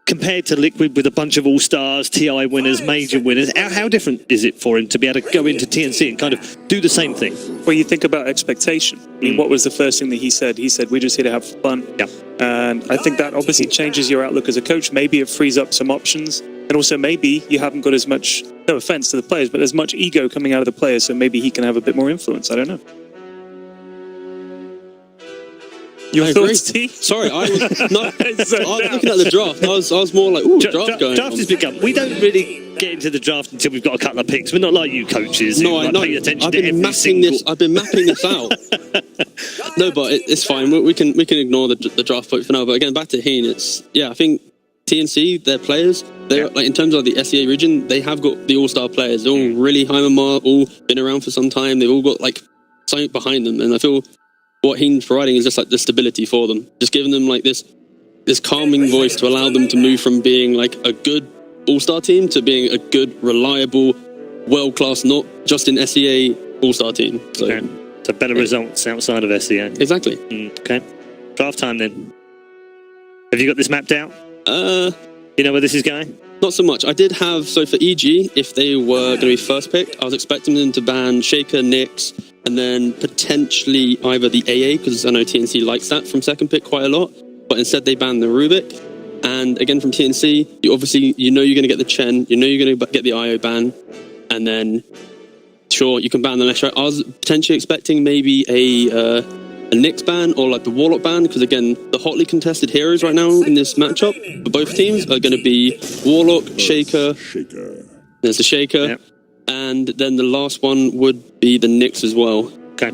compared to Liquid with a bunch of all-stars, TI winners, major winners, how different is it for him to be able to go into TNC and kind of do the same thing? Well, you think about expectation. I mean, what was the first thing that he said? He said, we're just here to have fun. Yeah. And I think that obviously changes your outlook as a coach. Maybe it frees up some options. And also maybe you haven't got as much, no offense to the players, but there's much ego coming out of the players, so maybe he can have a bit more influence. I don't know. Your thoughts, T? Sorry, I was not. I was looking at the draft. I was more like, ooh, draft going Draft on. has begun. We don't really get into the draft until we've got a couple of picks. We're not like you coaches. No, who, I know. pay attention I've to been every mapping single... this. I've been mapping this out. No, but it's fine. We can ignore the draft vote for now. But again, back to Heen. I think TNC, their players, they're like in terms of the SEA region, they have got the all-star players. They're all really high and all been around for some time. They've all got like something behind them, and I feel what Heen's providing is just like the stability for them, just giving them like this calming voice to allow them to move from being like a good all-star team to being a good, reliable, world-class, not just in SEA all-star team. So, So better results outside of SEA. Exactly. Okay. Draft time then. Have you got this mapped out? You know where this is going? Not so much. I did have, so for EG, if they were going to be first picked, I was expecting them to ban Shaker, Nyx, and then potentially either the AA, because I know TNC likes that from second pick quite a lot, but instead they banned the Rubik. And again, from TNC, you know you're going to get the Chen, you know you're going to get the IO ban, and then, sure, you can ban the Leshrac. I was potentially expecting maybe a Nyx ban or like the Warlock ban, because again, the hotly contested heroes right now in this matchup for both teams are going to be Warlock, Shaker, there's the Shaker, and then the last one would be the Nyx as well. Okay.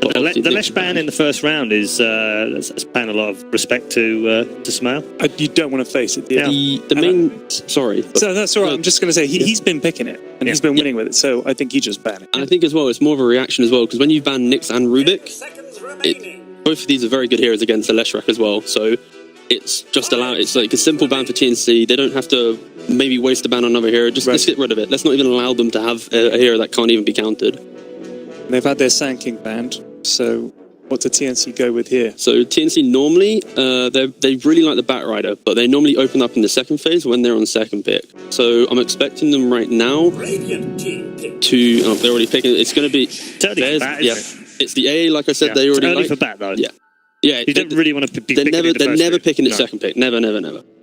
The Lesh ban in the first round is that's paying a lot of respect to Smail. You don't want to face it. The main... Sorry. So that's all right. I'm just going to say, he's been picking it, and he's been winning with it, so I think he just banned it. And I think as well, it's more of a reaction as well, because when you ban Nyx and Rubik, both of these are very good heroes against the Leshrac as well, so it's just it's like a simple ban for TNC. They don't have to maybe waste a ban on another hero. Just let's get rid of it. Let's not even allow them to have a hero that can't even be countered. And they've had their Sand King banned, so what did TNC go with here? So TNC normally, they really like the Batrider, but they normally open up in the second phase when they're on second pick. So I'm expecting them right now to... Oh, they're already picking... It's going to be... It's the AA, like I said, they already early like... for bat, though. Yeah, you don't really want to be they're picking it They're never picking it second pick. Never.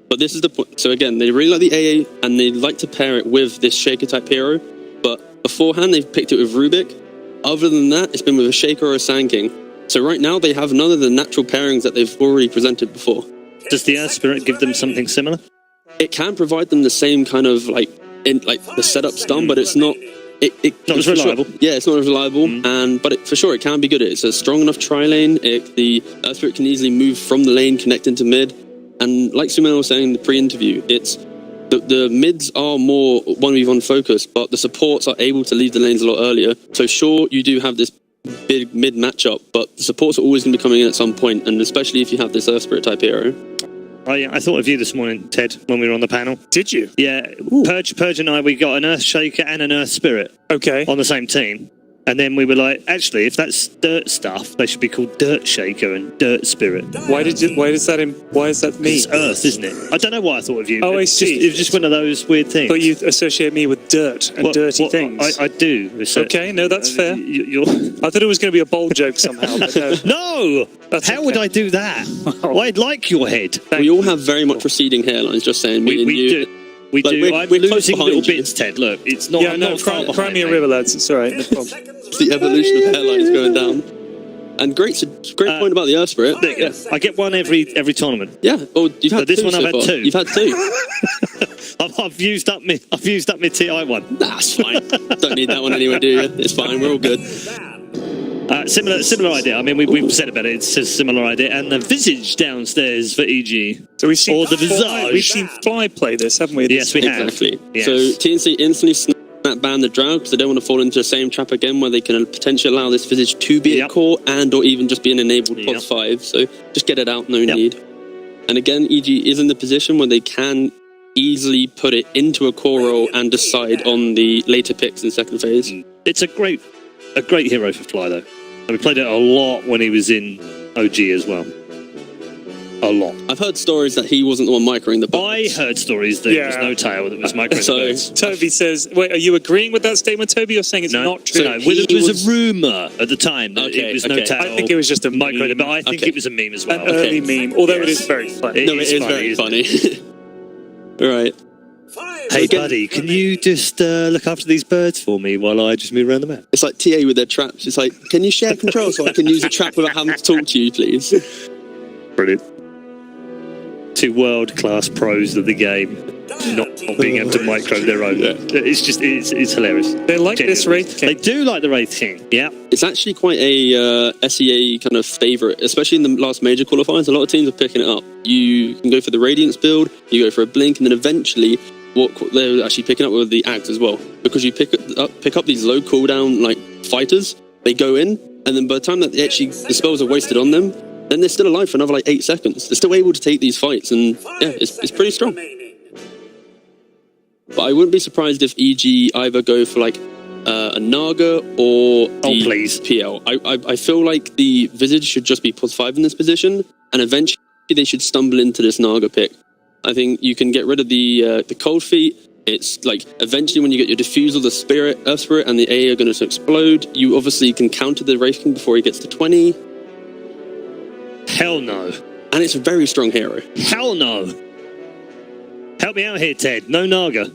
But this is the point. So again, they really like the AA, and they like to pair it with this Shaker-type hero. But beforehand, they've picked it with Rubik. Other than that, it's been with a Shaker or a Sand King. So right now, they have none of the natural pairings that they've already presented before. Does the Earth Spirit give them something similar? It can provide them the same kind of, the setup's done, but it's not... Not as reliable. Sure, it's not as reliable, but for sure it can be good. It's a strong enough tri-lane. The Earth Spirit can easily move from the lane, connect into mid, and like Sumail was saying in the pre-interview, it's the mids are more 1v1 focused, but the supports are able to leave the lanes a lot earlier. So sure, you do have this big mid matchup, but the supports are always going to be coming in at some point, and especially if you have this Earth Spirit type hero. I thought of you this morning, Ted, when we were on the panel. Did you? Yeah. Purge and I, we got an Earth Shaker and an Earth Spirit. Okay. On the same team. And then we were like, actually, if that's dirt stuff, they should be called Dirt Shaker and Dirt Spirit. Why does that mean? It's Earth, isn't it? I don't know why I thought of you. Oh, I see. It was just one of those weird things. But you associate me with dirt and dirty things. I do. Okay, no, that's fair. I thought it was going to be a bold joke somehow. But no. How would I do that? Well, I'd like your head. We all have very much receding hairlines, just saying. We do. We do. I'm losing little bits, Ted. Look, it's not... cry me a river, lads. It's all right, no problem. The evolution of hairlines going down. And great point about the Earth Spirit. I get one every tournament. Yeah. Oh, you've had this two one so I've had far. 2. You've had 2. I've used up my TI one. That's fine. Don't need that one anyway, do you? It's fine. We're all good. Similar idea. I mean, we've said about it. It's a similar idea. And the Visage downstairs for EG. So we've seen the Visage. We've seen Fly play this, haven't we? Yes, we have. Exactly. Yes. So TNC instantly ban the Drow because they don't want to fall into the same trap again where they can potentially allow this Visage to be a core and or even just be an enabled POS 5. So just get it out, no need. And again, EG is in the position where they can easily put it into a core role and decide on the later picks in second phase. It's a great hero for Fly, though. And we played it a lot when he was in OG as well. a lot. I've heard stories that he wasn't the one microing the I birds. heard stories that it was no tail that was micro. So- Toby says, wait, are you agreeing with that statement, Toby? You're saying it's not true? No, he it was was- a rumour at the time that Okay, it was no okay. tail. I think it was just a micro, meme. but I think Okay. it was a meme as well. An early meme, although it is very funny. No, it is funny, very isn't funny. it? Right. Hey, buddy, can you just look after these birds for me while I just move around the map? It's like TA with their traps. It's like, can you share control so I can use a trap without having to talk to you, please? Brilliant. Two world-class pros of the game not being able to micro their own. It's just, it's hilarious. They like this Genuinely. Wraith King. They do like the Wraith King, yeah. It's actually quite a SEA kind of favourite, especially in the last major qualifiers. A lot of teams are picking it up. You can go for the Radiance build, you go for a Blink, and then eventually what they're actually picking up with the Ags as well. Because you pick up these low cooldown like fighters, they go in, and then by the time that the spells are wasted on them, then they're still alive for another like 8 seconds. They're still able to take these fights, and yeah, it's pretty strong. But I wouldn't be surprised if EG either go for like a Naga or the please. PL. I feel like the Visage should just be +5 in this position, and eventually they should stumble into this Naga pick. I think you can get rid of the Cold Feet. It's like eventually when you get your Diffusal, the Earth Spirit, and the A are going to explode. You obviously can counter the Wraith King before he gets to 20. Hell no. And it's a very strong hero. Hell no. Help me out here, Ted. No Naga.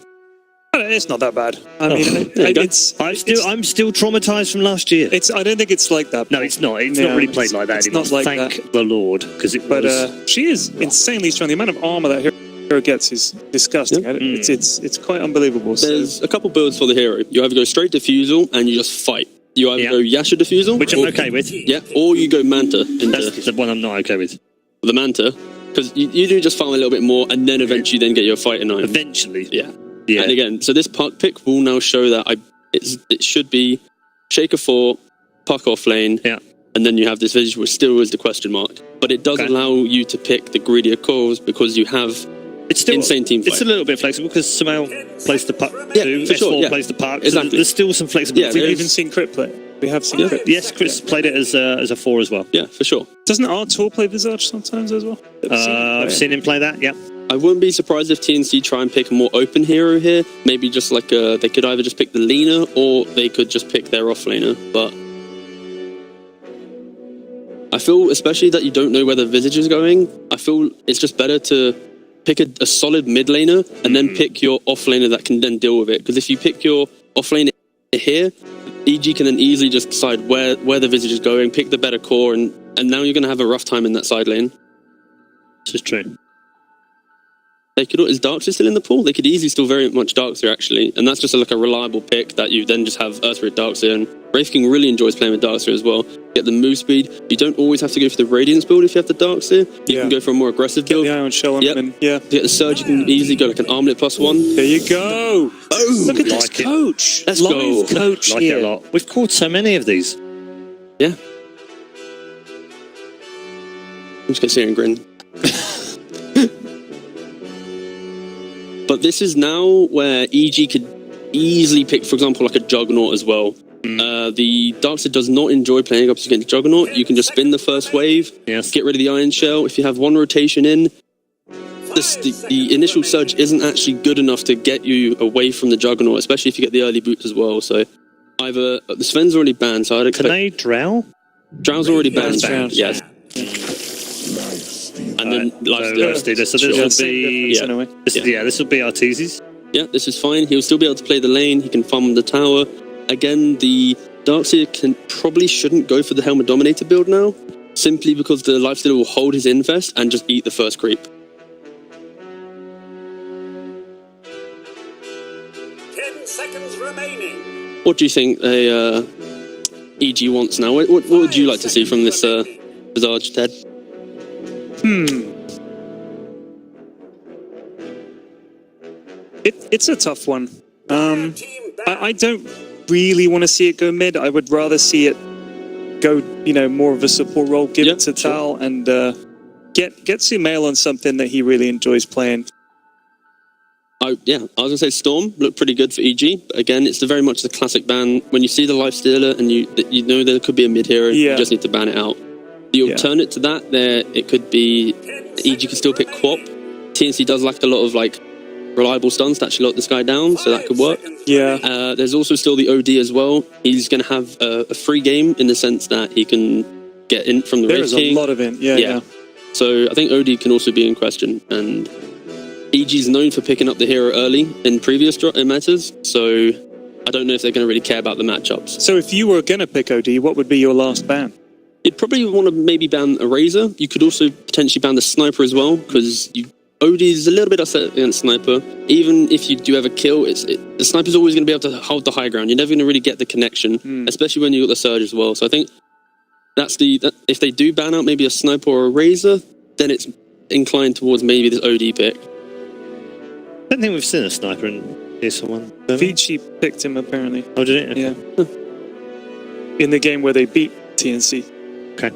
It's not that bad. I mean, there you go. I'm still traumatized from last year. I don't think it's like that. No, it's not. It's not really played like that it's anymore. not like Thank that. the Lord, because it But was. she is insanely strong. The amount of armor that hero gets is disgusting. Yep. It's quite unbelievable. There's a couple builds for the hero. You either go straight Diffusal and you just fight. You either go Yasha Diffusal, which I'm okay with. Yeah, or you go Manta into That's the one I'm not okay with. the Manta, because you do just farm a little bit more, and then eventually then get your fighting item. Eventually. Yeah. Yeah. And again, so this puck pick will now show that it should be Shaker 4, puck off lane, and then you have this Visage, which still is the question mark. But it does allow you to pick the greedier calls because you have insane team fight. It's a little bit flexible because Samuel plays the puck too. for S4 sure, plays the puck. Exactly. So there's still some flexibility. We've even seen Crit play. We have seen Crit. Yes, Chris played it as a 4 as well. Yeah, for sure. Doesn't Artur play Visage sometimes as well? I've seen him play that, yeah. I wouldn't be surprised if TNC try and pick a more open hero here. Maybe just like they could either just pick the laner or they could just pick their off laner. But I feel, especially that you don't know where the Visage is going, I feel it's just better to pick a solid mid laner and then pick your off laner that can then deal with it. Because if you pick your off laner here, EG can then easily just decide where the Visage is going, pick the better core, and now you're going to have a rough time in that side lane. This is true. Is Darkseer still in the pool? They could easily still very much Darkseer actually, and that's just like a reliable pick that you then just have Earthspirit Darkseer, and Wraith King really enjoys playing with Darkseer as well. Get the move speed. You don't always have to go for the Radiance build if you have the Darkseer. You can go for a more aggressive build. Get the Iron Shell on and to get the Surge, you can easily go like an Armlet +1. There you go. Boom! Look at this Like it. coach. Let's Live go. coach Like here. it a lot. We've caught so many of these. Yeah. I'm just gonna sit here and grin. But this is now where EG could easily pick, for example, like a Juggernaut as well. The Darkseer does not enjoy playing up against Juggernaut. You can just spin the first wave, get rid of the Iron Shell. If you have one rotation in, the initial surge isn't actually good enough to get you away from the Juggernaut, especially if you get the early boots as well. So either the Sven's already banned, so I'd expect... Can they drow? Drow's already banned. Drow. Yes. And then Lifestealer. So this will be anyway. This will be Arteezy's. Yeah, this is fine. He'll still be able to play the lane. He can farm the tower. Again, the Darkseer probably shouldn't go for the Helmet Dominator build now, simply because the Lifestealer will hold his Infest and just eat the first creep. 10 seconds remaining. What do you think EG wants now? What would you like to see from this Visage, Ted? It's a tough one. I don't really want to see it go mid. I would rather see it go, more of a support role, give it to Tal, and get Sumail on something that he really enjoys playing. I was going to say Storm looked pretty good for EG, but again, it's very much the classic ban. When you see the Lifestealer and you know there could be a mid hero, you just need to ban it out. The alternate to that, it could be EG can still pick Quap. TNC does lack a lot of like reliable stuns to actually lock this guy down, so that could work. Yeah. There's also still the OD as well. He's going to have a free game in the sense that he can get in from the Wraith King. There is a lot of it. Yeah. So I think OD can also be in question, and EG's known for picking up the hero early in previous metas, so I don't know if they're going to really care about the matchups. So if you were going to pick OD, what would be your last ban? You'd probably want to maybe ban a Razor. You could also potentially ban the Sniper as well, because OD is a little bit upset against Sniper. Even if you do have a kill, the Sniper's always going to be able to hold the high ground. You're never going to really get the connection, especially when you got the Surge as well. So I think if they do ban out maybe a Sniper or a Razor, then it's inclined towards maybe this OD pick. I don't think we've seen a Sniper in ESL 1. Vici picked him, apparently. Oh, did it? Yeah. In the game where they beat TNC. Okay.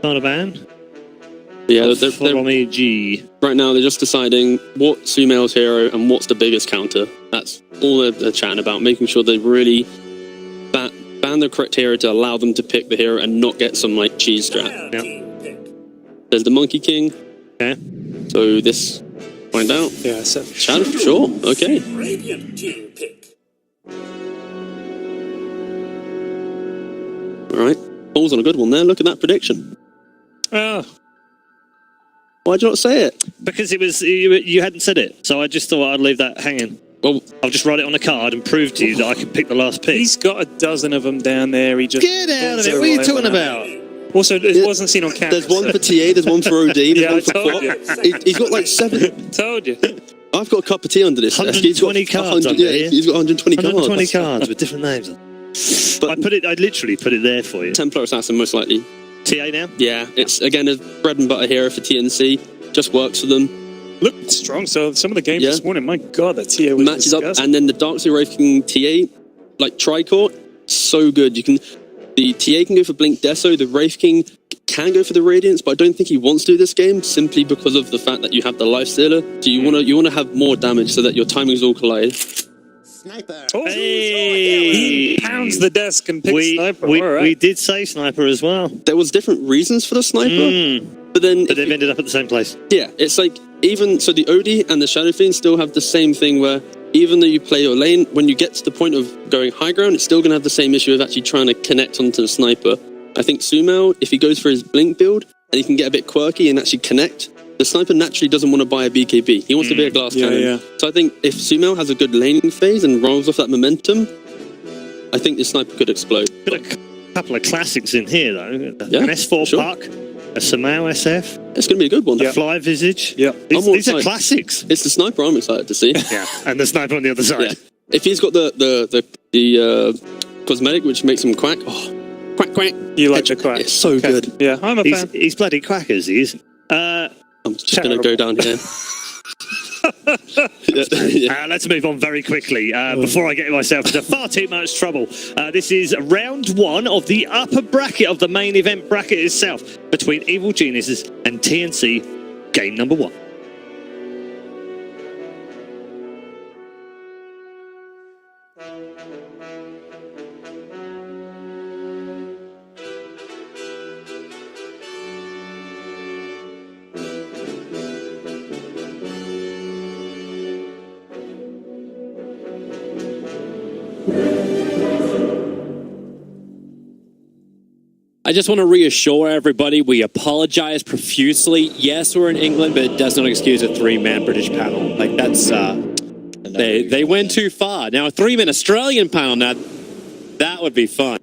Not a ban. Yeah, from EG. Right now they're just deciding what's Sumail's hero and what's the biggest counter. That's all they're chatting about, making sure they really ban the correct hero to allow them to pick the hero and not get some like cheese strat. Yep. There's the Monkey King. Okay. So this, find out. Yeah, so Shadow, sure, okay. Radiant team pick. Alright, Paul's on a good one there, look at that prediction. Oh. Why'd you not say it? Because it was you hadn't said it, so I just thought I'd leave that hanging. Well, I'll just write it on a card and prove to you that I can pick the last pick. He's got a dozen of them down there. He just Get out of it! What are you talking about? Also, it wasn't seen on camera. there's one for TA, there's one for OD, there's Yeah, one I for told Quap. you. He's got like 7. Told you. I've got a cup of tea under this. 120 cards under here. He's got 120 cards. 120 cards with different names. But I literally put it there for you. Templar Assassin most likely. TA now? Yeah, it's again a bread and butter hero for TNC. Just works for them. Looked strong. So some of the games Yeah. this morning, my God, that TA was Matches up, disgusting. and then the Darkseid Wraith King TA, like Tricourt, so good. The TA can go for Blink Deso, the Wraith King can go for the Radiance, but I don't think he wants to do this game simply because of the fact that you have the Lifestealer. So you wanna have more damage so that your timings all collide. Sniper. Oh, Hey! he pounds the desk and picks Sniper. All right. We did say Sniper as well. There was different reasons for the Sniper, but then But they've ended up at the same place. yeah, it's like even so the OD and the Shadow Fiend still have the same thing where even though you play your lane, when you get to the point of going high ground, it's still going to have the same issue of actually trying to connect onto the Sniper. I think Sumail, if he goes for his Blink build and he can get a bit quirky and actually connect, the Sniper naturally doesn't want to buy a BKB. He wants to be a glass cannon. Yeah. So I think if Sumail has a good laning phase and rolls off that momentum, I think the Sniper could explode. Got a couple of classics in here, though. Yeah, An S4 sure. Puck, a Sumail SF, It's going to be a good one. a Fly Visage. Yeah. These are excited. classics. It's the Sniper I'm excited to see. Yeah, and the Sniper on the other side. Yeah. If he's got the cosmetic which makes him quack, quack quack. You like the quack? It's so Okay. good. Yeah, I'm a fan. He's bloody quackers, he is. I'm just going to go down here. Let's move on very quickly before I get myself into far too much trouble. This is round one of the upper bracket of the main event bracket itself between Evil Geniuses and TNC, game number 1. I just want to reassure everybody we apologize profusely. Yes, we're in England, but it does not excuse a 3-man British panel. Like that's they went too far. Now a 3-man Australian panel. Now that would be fun.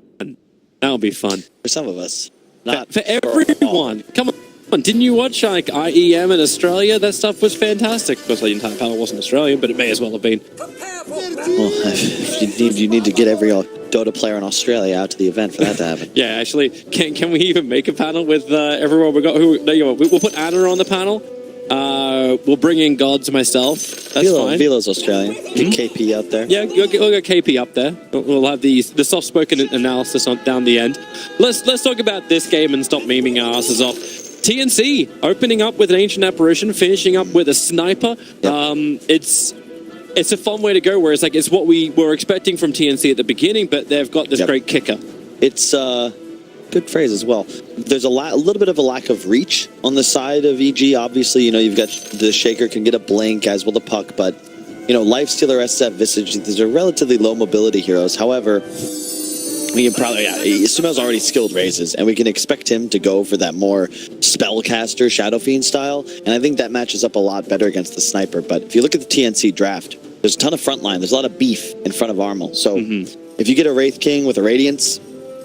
That would be fun For some of us. for everyone. Come on, didn't you watch like IEM in Australia? That stuff was fantastic. Of course, the entire panel wasn't Australian, but it may as well have been. Well, if you need to get every Dota player in Australia out to the event for that to happen. Yeah, actually, can we even make a panel with everyone we got? We'll put Anna on the panel. We'll bring in Gods myself. That's fine. Vilo's Australian. Get KP out there. Yeah, we'll get KP up there. We'll have the soft-spoken analysis down the end. Let's talk about this game and stop memeing our asses off. TNC opening up with an Ancient Apparition, finishing up with a Sniper. Yep. it's a fun way to go, where it's like, it's what we were expecting from TNC at the beginning, but they've got this great kicker. It's good phrase as well. There's a little bit of a lack of reach on the side of EG. Obviously, you know, you've got the Shaker can get a blink, as will the Puck, but, you know, Lifestealer, SF, Visage, these are relatively low mobility heroes. However, we can probably, Sumel's already skilled raises, and we can expect him to go for that more spellcaster, Shadow Fiend style, and I think that matches up a lot better against the Sniper. But if you look at the TNC draft, there's a ton of frontline, there's a lot of beef in front of Armel. So if you get a Wraith King with a Radiance,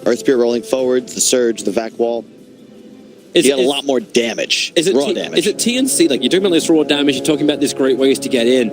Earth Spirit rolling forwards, the Surge, the Vac Wall, you get a lot more damage. Raw damage. Is it TNC? Like, you're talking about this raw damage, you're talking about this great ways to get in.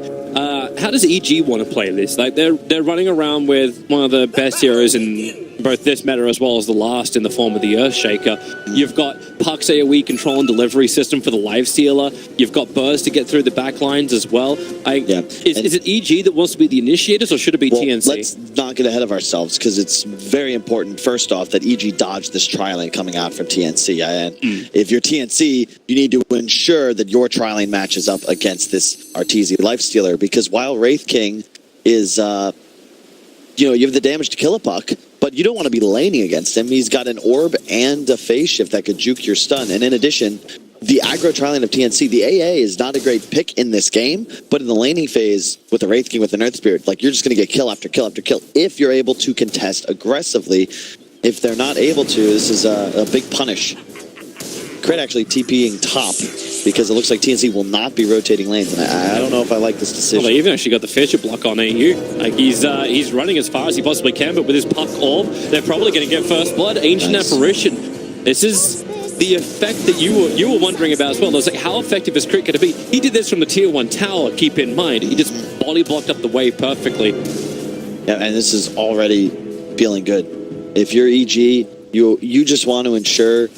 How does EG want to play this? Like, they're running around with one of the best heroes in both this meta as well as the last, in the form of the Earthshaker. You've got Puck's AoE control and delivery system for the Lifestealer. You've got Burst to get through the back lines as well. Is it EG that wants to be the initiators, or should it be TNC? Let's not get ahead of ourselves, because it's very important, first off, that EG dodged this trialing coming out from TNC. If you're TNC, you need to ensure that your trialing matches up against this Arteezy Lifestealer, because while Wraith King is, you know, you have the damage to kill a Puck, but you don't want to be laning against him. He's got an orb and a phase shift that could juke your stun. And in addition, the aggro trialing of TNC, the AA is not a great pick in this game, but in the laning phase with the Wraith King with the Earth Spirit, like, you're just going to get kill after kill after kill if you're able to contest aggressively. If they're not able to, this is a big punish. Crit actually TPing top, because it looks like TNC will not be rotating lanes, and I don't know if I like this decision. Well, they even actually got the Fisher block on AU. Like, he's running as far as he possibly can, but with his Puck orb, they're probably going to get first blood. Ancient Apparition. This is the effect that you were wondering about as well. It's like, how effective is Crit going to be? He did this from the tier 1 tower, keep in mind. He just body blocked up the wave perfectly. Yeah, and this is already feeling good. If you're EG, you just want to ensure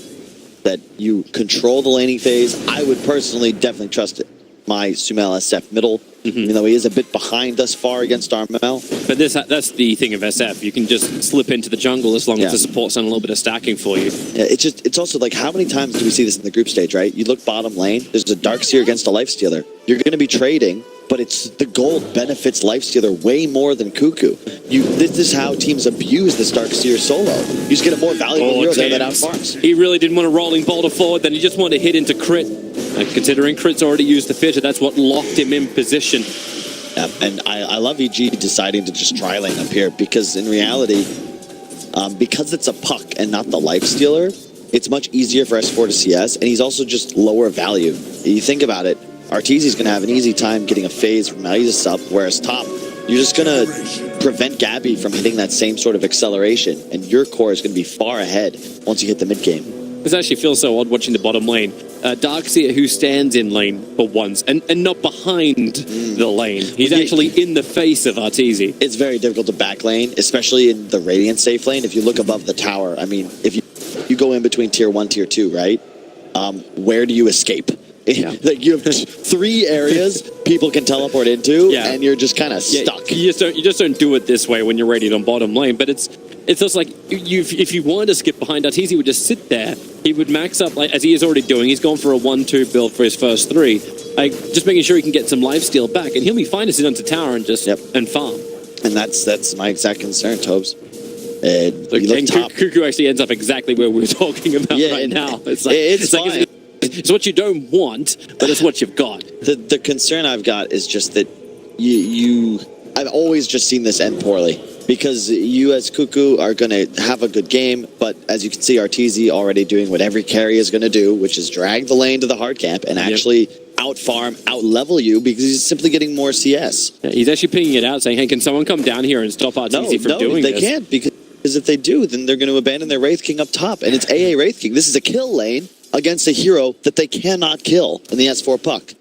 that you control the laning phase. I would personally definitely trust my Sumel SF middle, even though he is a bit behind thus far against Armel. But that's the thing of SF. You can just slip into the jungle as long as the support's done a little bit of stacking for you. Yeah, it's also like, how many times do we see this in the group stage, right? You look bottom lane, there's a Darkseer against a Lifestealer. You're going to be trading, but it's the gold benefits Lifestealer way more than Cuckoo. This is how teams abuse this Darkseer solo. You just get a more valuable hero there that outfarms. He really didn't want a rolling boulder forward, then he just wanted to hit into Crit. Considering Crit's already used the Fisher, that's what locked him in position. Yeah, and I love EG deciding to just try lane up here, because in reality, because it's a Puck and not the Lifestealer, it's much easier for S4 to CS, and he's also just lower value. You think about it, Arteezy's going to have an easy time getting a phase from Isis up, whereas top, you're just going to prevent Gabby from hitting that same sort of acceleration, and your core is going to be far ahead once you hit the mid game. This actually feels so odd watching the bottom lane. Darkseer, who stands in lane for once, and not behind the lane. He's actually in the face of Arteezy. It's very difficult to back lane, especially in the Radiant safe lane. If you look above the tower, I mean, if you go in between tier 1, tier 2, right? Where do you escape? Yeah. Like, you have 3 areas people can teleport into, and you're just kind of stuck. You just don't do it this way when you're Radiant on bottom lane, but it's just like, if you wanted to skip behind Arteezy, would just sit there. He would max up, like, as he is already doing. He's gone for a 1-2 build for his first 3. Like, just making sure he can get some lifesteal back, and he'll be fine to sit onto tower and just and farm. And that's my exact concern, Tobes. Cuckoo actually ends up exactly where we were talking about right now. It's like, it's what you don't want, but it's what you've got. The concern I've got is just that I've always just seen this end poorly, because you as Cuckoo are going to have a good game, but as you can see, Arteezy already doing what every carry is going to do, which is drag the lane to the hard camp and actually out-farm, out-level you, because he's simply getting more CS. Yeah, he's actually pinging it out, saying, hey, can someone come down here and stop Arteezy from doing this? No, they can't, because if they do, then they're going to abandon their Wraith King up top, and it's AA Wraith King. This is a kill lane against a hero that they cannot kill in the S4 Puck.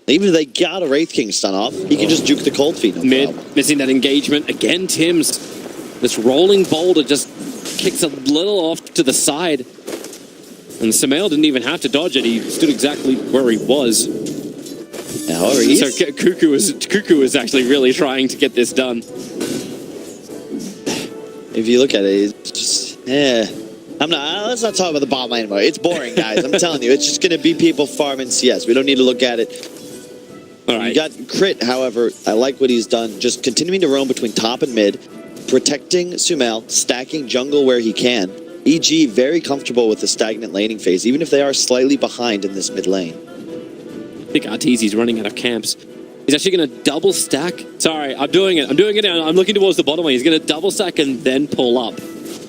Even if they got a Wraith King stun off, he can just juke the Cold Feet. Missing that engagement. Again, Tim's. This rolling boulder just kicks a little off to the side. And Sumail didn't even have to dodge it. He stood exactly where he was. However, Cuckoo is actually really trying to get this done. If you look at it, it's just, let's not talk about the bottom lane anymore. It's boring, guys. I'm telling you, it's just going to be people farming CS. We don't need to look at it. All right. You got Crit, however, I like what he's done. Just continuing to roam between top and mid, protecting Sumail, stacking jungle where he can. EG very comfortable with the stagnant laning phase, even if they are slightly behind in this mid lane. I think Arteezy's running out of camps. He's actually going to double stack. Sorry, I'm doing it. I'm doing it now. I'm looking towards the bottom lane. He's going to double stack and then pull up.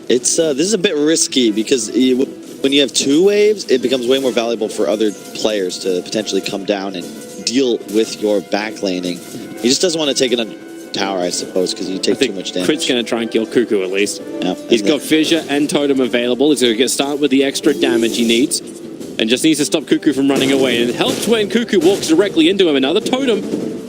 It's this is a bit risky because when you have two waves, it becomes way more valuable for other players to potentially come down and deal with your back laning. He just doesn't want to take it on tower, I suppose, because you take too much damage. Crit's going to try and kill Cuckoo at least. Yep. He's got Fissure and Totem available. He's going to start with the extra damage he needs. And just needs to stop Cuckoo from running away. And it helps when Cuckoo walks directly into him. Another Totem.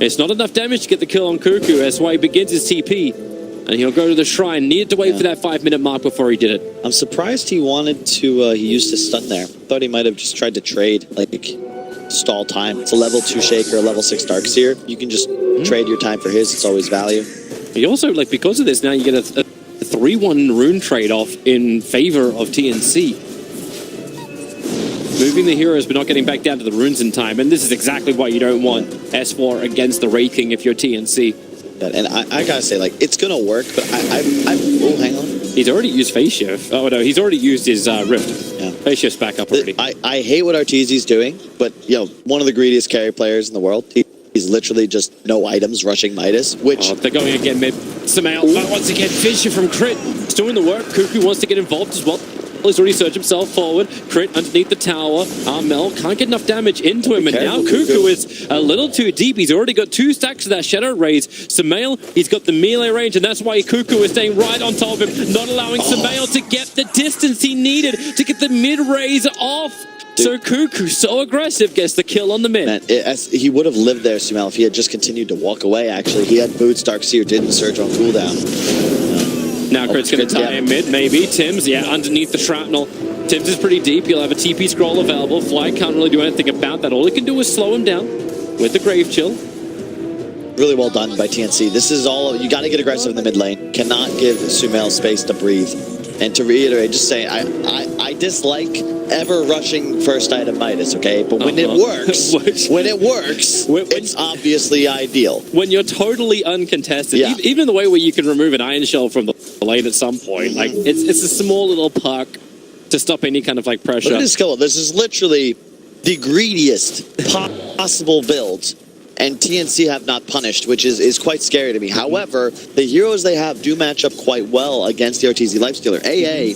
It's not enough damage to get the kill on Cuckoo. That's why he begins his TP. And he'll go to the shrine. Needed to wait for that 5-minute mark before he did it. I'm surprised he wanted to, he used his stun there. Thought he might have just tried to trade, like, stall time. It's a level 2 Shaker, a level 6 Darkseer. You can just trade your time for his. It's always value. He also, like, because of this, now you get a 3-1 rune trade-off in favor of TNC. Moving the heroes, but not getting back down to the runes in time. And this is exactly why you don't want S4 against the Wraith King if you're TNC. And I gotta say, like, it's gonna work, but oh, hang on. He's already used Phase Shift. Oh, no, he's already used his Rift. Yeah. Phase Shift's back up already. I hate what Arteezy's doing, but, one of the greediest carry players in the world. He's literally just no items rushing Midas, which... Oh, they're going again mid. Sumail, but once again, Fissure from Crit. He's doing the work. Cuckoo wants to get involved as well. He's already surged himself forward. Crit underneath the tower. Mel can't get enough damage into him. And now Cuckoo is a little too deep. He's already got 2 stacks of that Shadow Raise. Sumail, he's got the melee range, and that's why Cuckoo is staying right on top of him, not allowing Sumail to get the distance he needed to get the mid-raise off. Dude. So Cuckoo, so aggressive, gets the kill on the mid. Man, he would have lived there, Sumail, if he had just continued to walk away, actually. He had boots, Darkseer didn't surge on cooldown. Now Crit's going to tie him mid, maybe. Tim's, underneath the shrapnel. Tim's is pretty deep. He'll have a TP scroll available. Fly can't really do anything about that. All he can do is slow him down with the Grave Chill. Really well done by TNC. This is all, you got to get aggressive in the mid lane. Cannot give Sumail space to breathe. And to reiterate, just saying, I dislike ever rushing first item Midas, okay? But when it works, it's obviously ideal. When you're totally uncontested, even in the way where you can remove an Iron Shell from the lane at some point, like it's a small little perk to stop any kind of like pressure. Look at this skill. This is literally the greediest possible build. And TNC have not punished, which is quite scary to me. However, the heroes they have do match up quite well against the Arteezy Lifestealer. AA,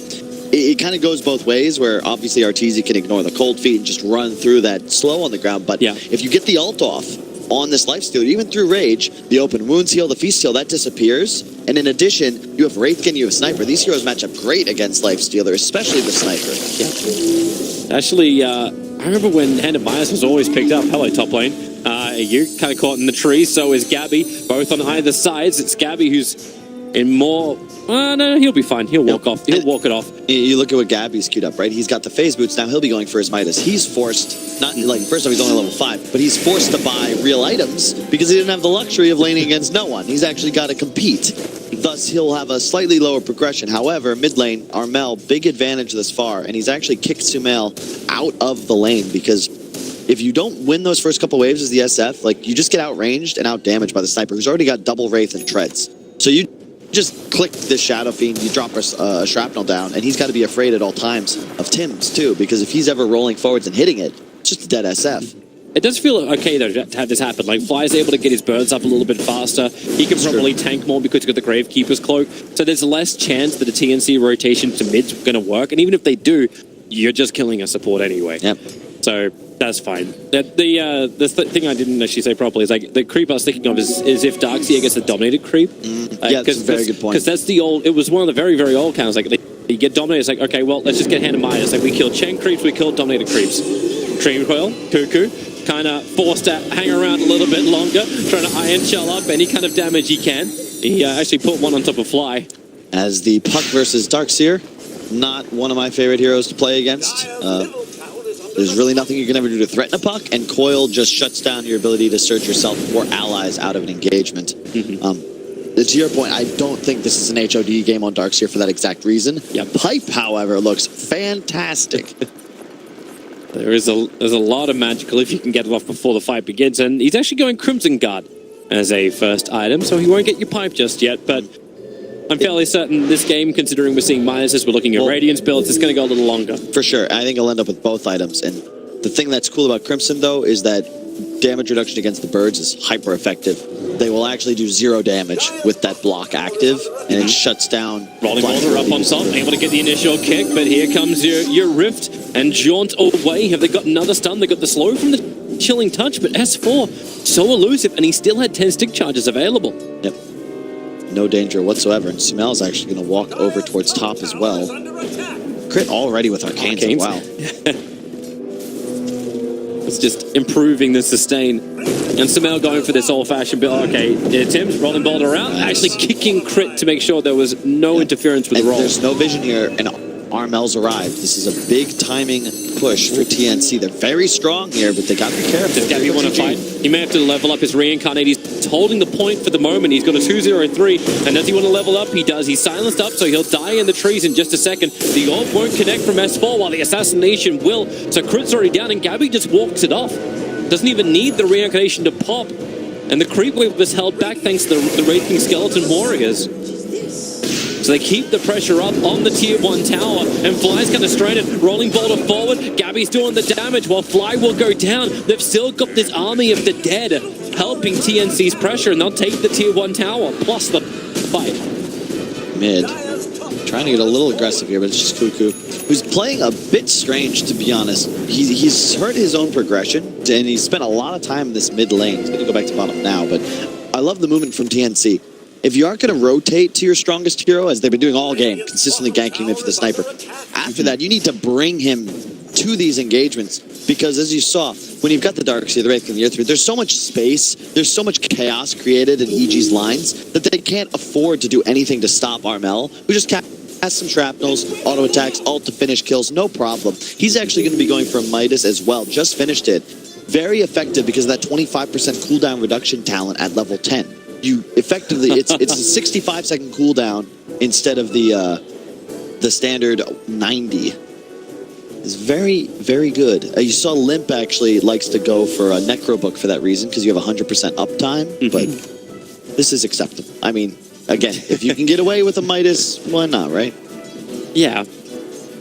it kind of goes both ways, where obviously Arteezy can ignore the cold feet and just run through that slow on the ground. But if you get the ult off on this Lifestealer, even through Rage, the open wounds heal, the feast heal, that disappears. And in addition, you have Wraithkin, you have Sniper. These heroes match up great against Lifestealer, especially the Sniper. Yeah. Actually, I remember when Hand of Midas was always picked up. Hello, top lane. You're kind of caught in the tree, so is Gabby. Both on either sides. It's Gabby who's in more... no, he'll be fine. He'll walk off. He'll walk it off. You look at what Gabby's queued up, right? He's got the phase boots. Now he'll be going for his Midas. He's forced, not like, first off, he's only level 5, but he's forced to buy real items because he didn't have the luxury of laning against no one. He's actually got to compete. Thus, he'll have a slightly lower progression. However, mid lane, Armel, big advantage this far, and he's actually kicked Sumail out of the lane because if you don't win those first couple waves as the SF, like, you just get outranged and outdamaged by the Sniper, who's already got double Wraith and Treads. So you just click this Shadow Fiend, you drop a Shrapnel down, and he's got to be afraid at all times of Tim's, too, because if he's ever rolling forwards and hitting it, it's just a dead SF. It does feel okay, though, to have this happen. Like, Fly's able to get his burns up a little bit faster. He can probably tank more because he's got the Gravekeeper's Cloak. So there's less chance that a TNC rotation to mid's going to work. And even if they do, you're just killing a support anyway. Yep. So that's fine. The thing I didn't actually say properly is, like, the creep I was thinking of is if Darkseer gets the dominated creep. Yeah, that's a very good point. Because that's the old... It was one of the very, very old counts. Like, you get dominated, it's like, okay, well, let's just get Hand of Midas. Like, we killed Chain creeps, we killed dominated creeps. Dream Coil, Cuckoo, kind of forced to hang around a little bit longer, trying to Iron Shell up any kind of damage he can. He actually put one on top of Fly. As the Puck versus Darkseer, not one of my favorite heroes to play against. There's really nothing you can ever do to threaten a Puck, and Coil just shuts down your ability to surge yourself or allies out of an engagement. To your point, I don't think this is an HOD game on Darkseer for that exact reason. Pipe, however, looks fantastic. There's a lot of magical if you can get it off before the fight begins, and he's actually going Crimson Guard as a first item, so he won't get your pipe just yet, but I'm fairly certain this game, considering we're seeing minuses, we're looking at Radiance builds, it's going to go a little longer. For sure. I think he'll end up with both items, and the thing that's cool about Crimson, though, is that damage reduction against the birds is hyper effective. They will actually do 0 damage with that block active, and it shuts down. Rolling Boulder up on top, able to get the initial kick, but here comes your Rift and jaunt away. Have they got another stun? They got the slow from the chilling touch, but S4 so elusive, and he still had 10 stick charges available. Yep. No danger whatsoever, and Sumail is actually going to walk over towards top as well. Crit already with Arcanes. Wow. It's just improving the sustain. And Sumail going for this old-fashioned build. Okay, Tim's rolling Boulder out, actually kicking crit to make sure there was no interference with the roll. There's no vision here, and Armel's arrived. This is a big timing push for TNC. They're very strong here, but they got to be careful. Does Gabby want to fight? He may have to level up his reincarnate. He's holding the point for the moment. He's got a 2-0-3, and does he want to level up? He does. He's silenced up, so he'll die in the trees in just a second. The orb won't connect from S4, while the assassination will. So crit's already down, and Gabby just walks it off. Doesn't even need the reincarnation to pop. And the creep wave was held back thanks to the Wraith King Skeleton Warriors. So they keep the pressure up on the tier 1 tower, and Fly's kind of stranded, rolling Boulder forward. Gabby's doing the damage while Fly will go down. They've still got this army of the dead helping TNC's pressure, and they'll take the tier 1 tower plus the fight. Mid. Trying to get a little aggressive here, but it's just Cuckoo, who's playing a bit strange, to be honest. He's hurt his own progression, and he's spent a lot of time in this mid lane. He's going to go back to bottom now, but I love the movement from TNC. If you aren't going to rotate to your strongest hero, as they've been doing all game, consistently ganking him for the sniper, after that, you need to bring him to these engagements, because as you saw, when you've got the Darkseer, the Wraith King, the Earth, there's so much space, there's so much chaos created in EG's lines that they can't afford to do anything to stop Armel, who just has some shrapnels, auto attacks, ult to finish kills, no problem. He's actually going to be going for Midas as well, just finished it. Very effective because of that 25% cooldown reduction talent at level 10. You effectively, it's a 65-second cooldown instead of the standard 90. It's very, very good. You saw Limp actually likes to go for a Necrobook for that reason, because you have 100% uptime, but this is acceptable. I mean, again, if you can get away with a Midas, why not, right? Yeah.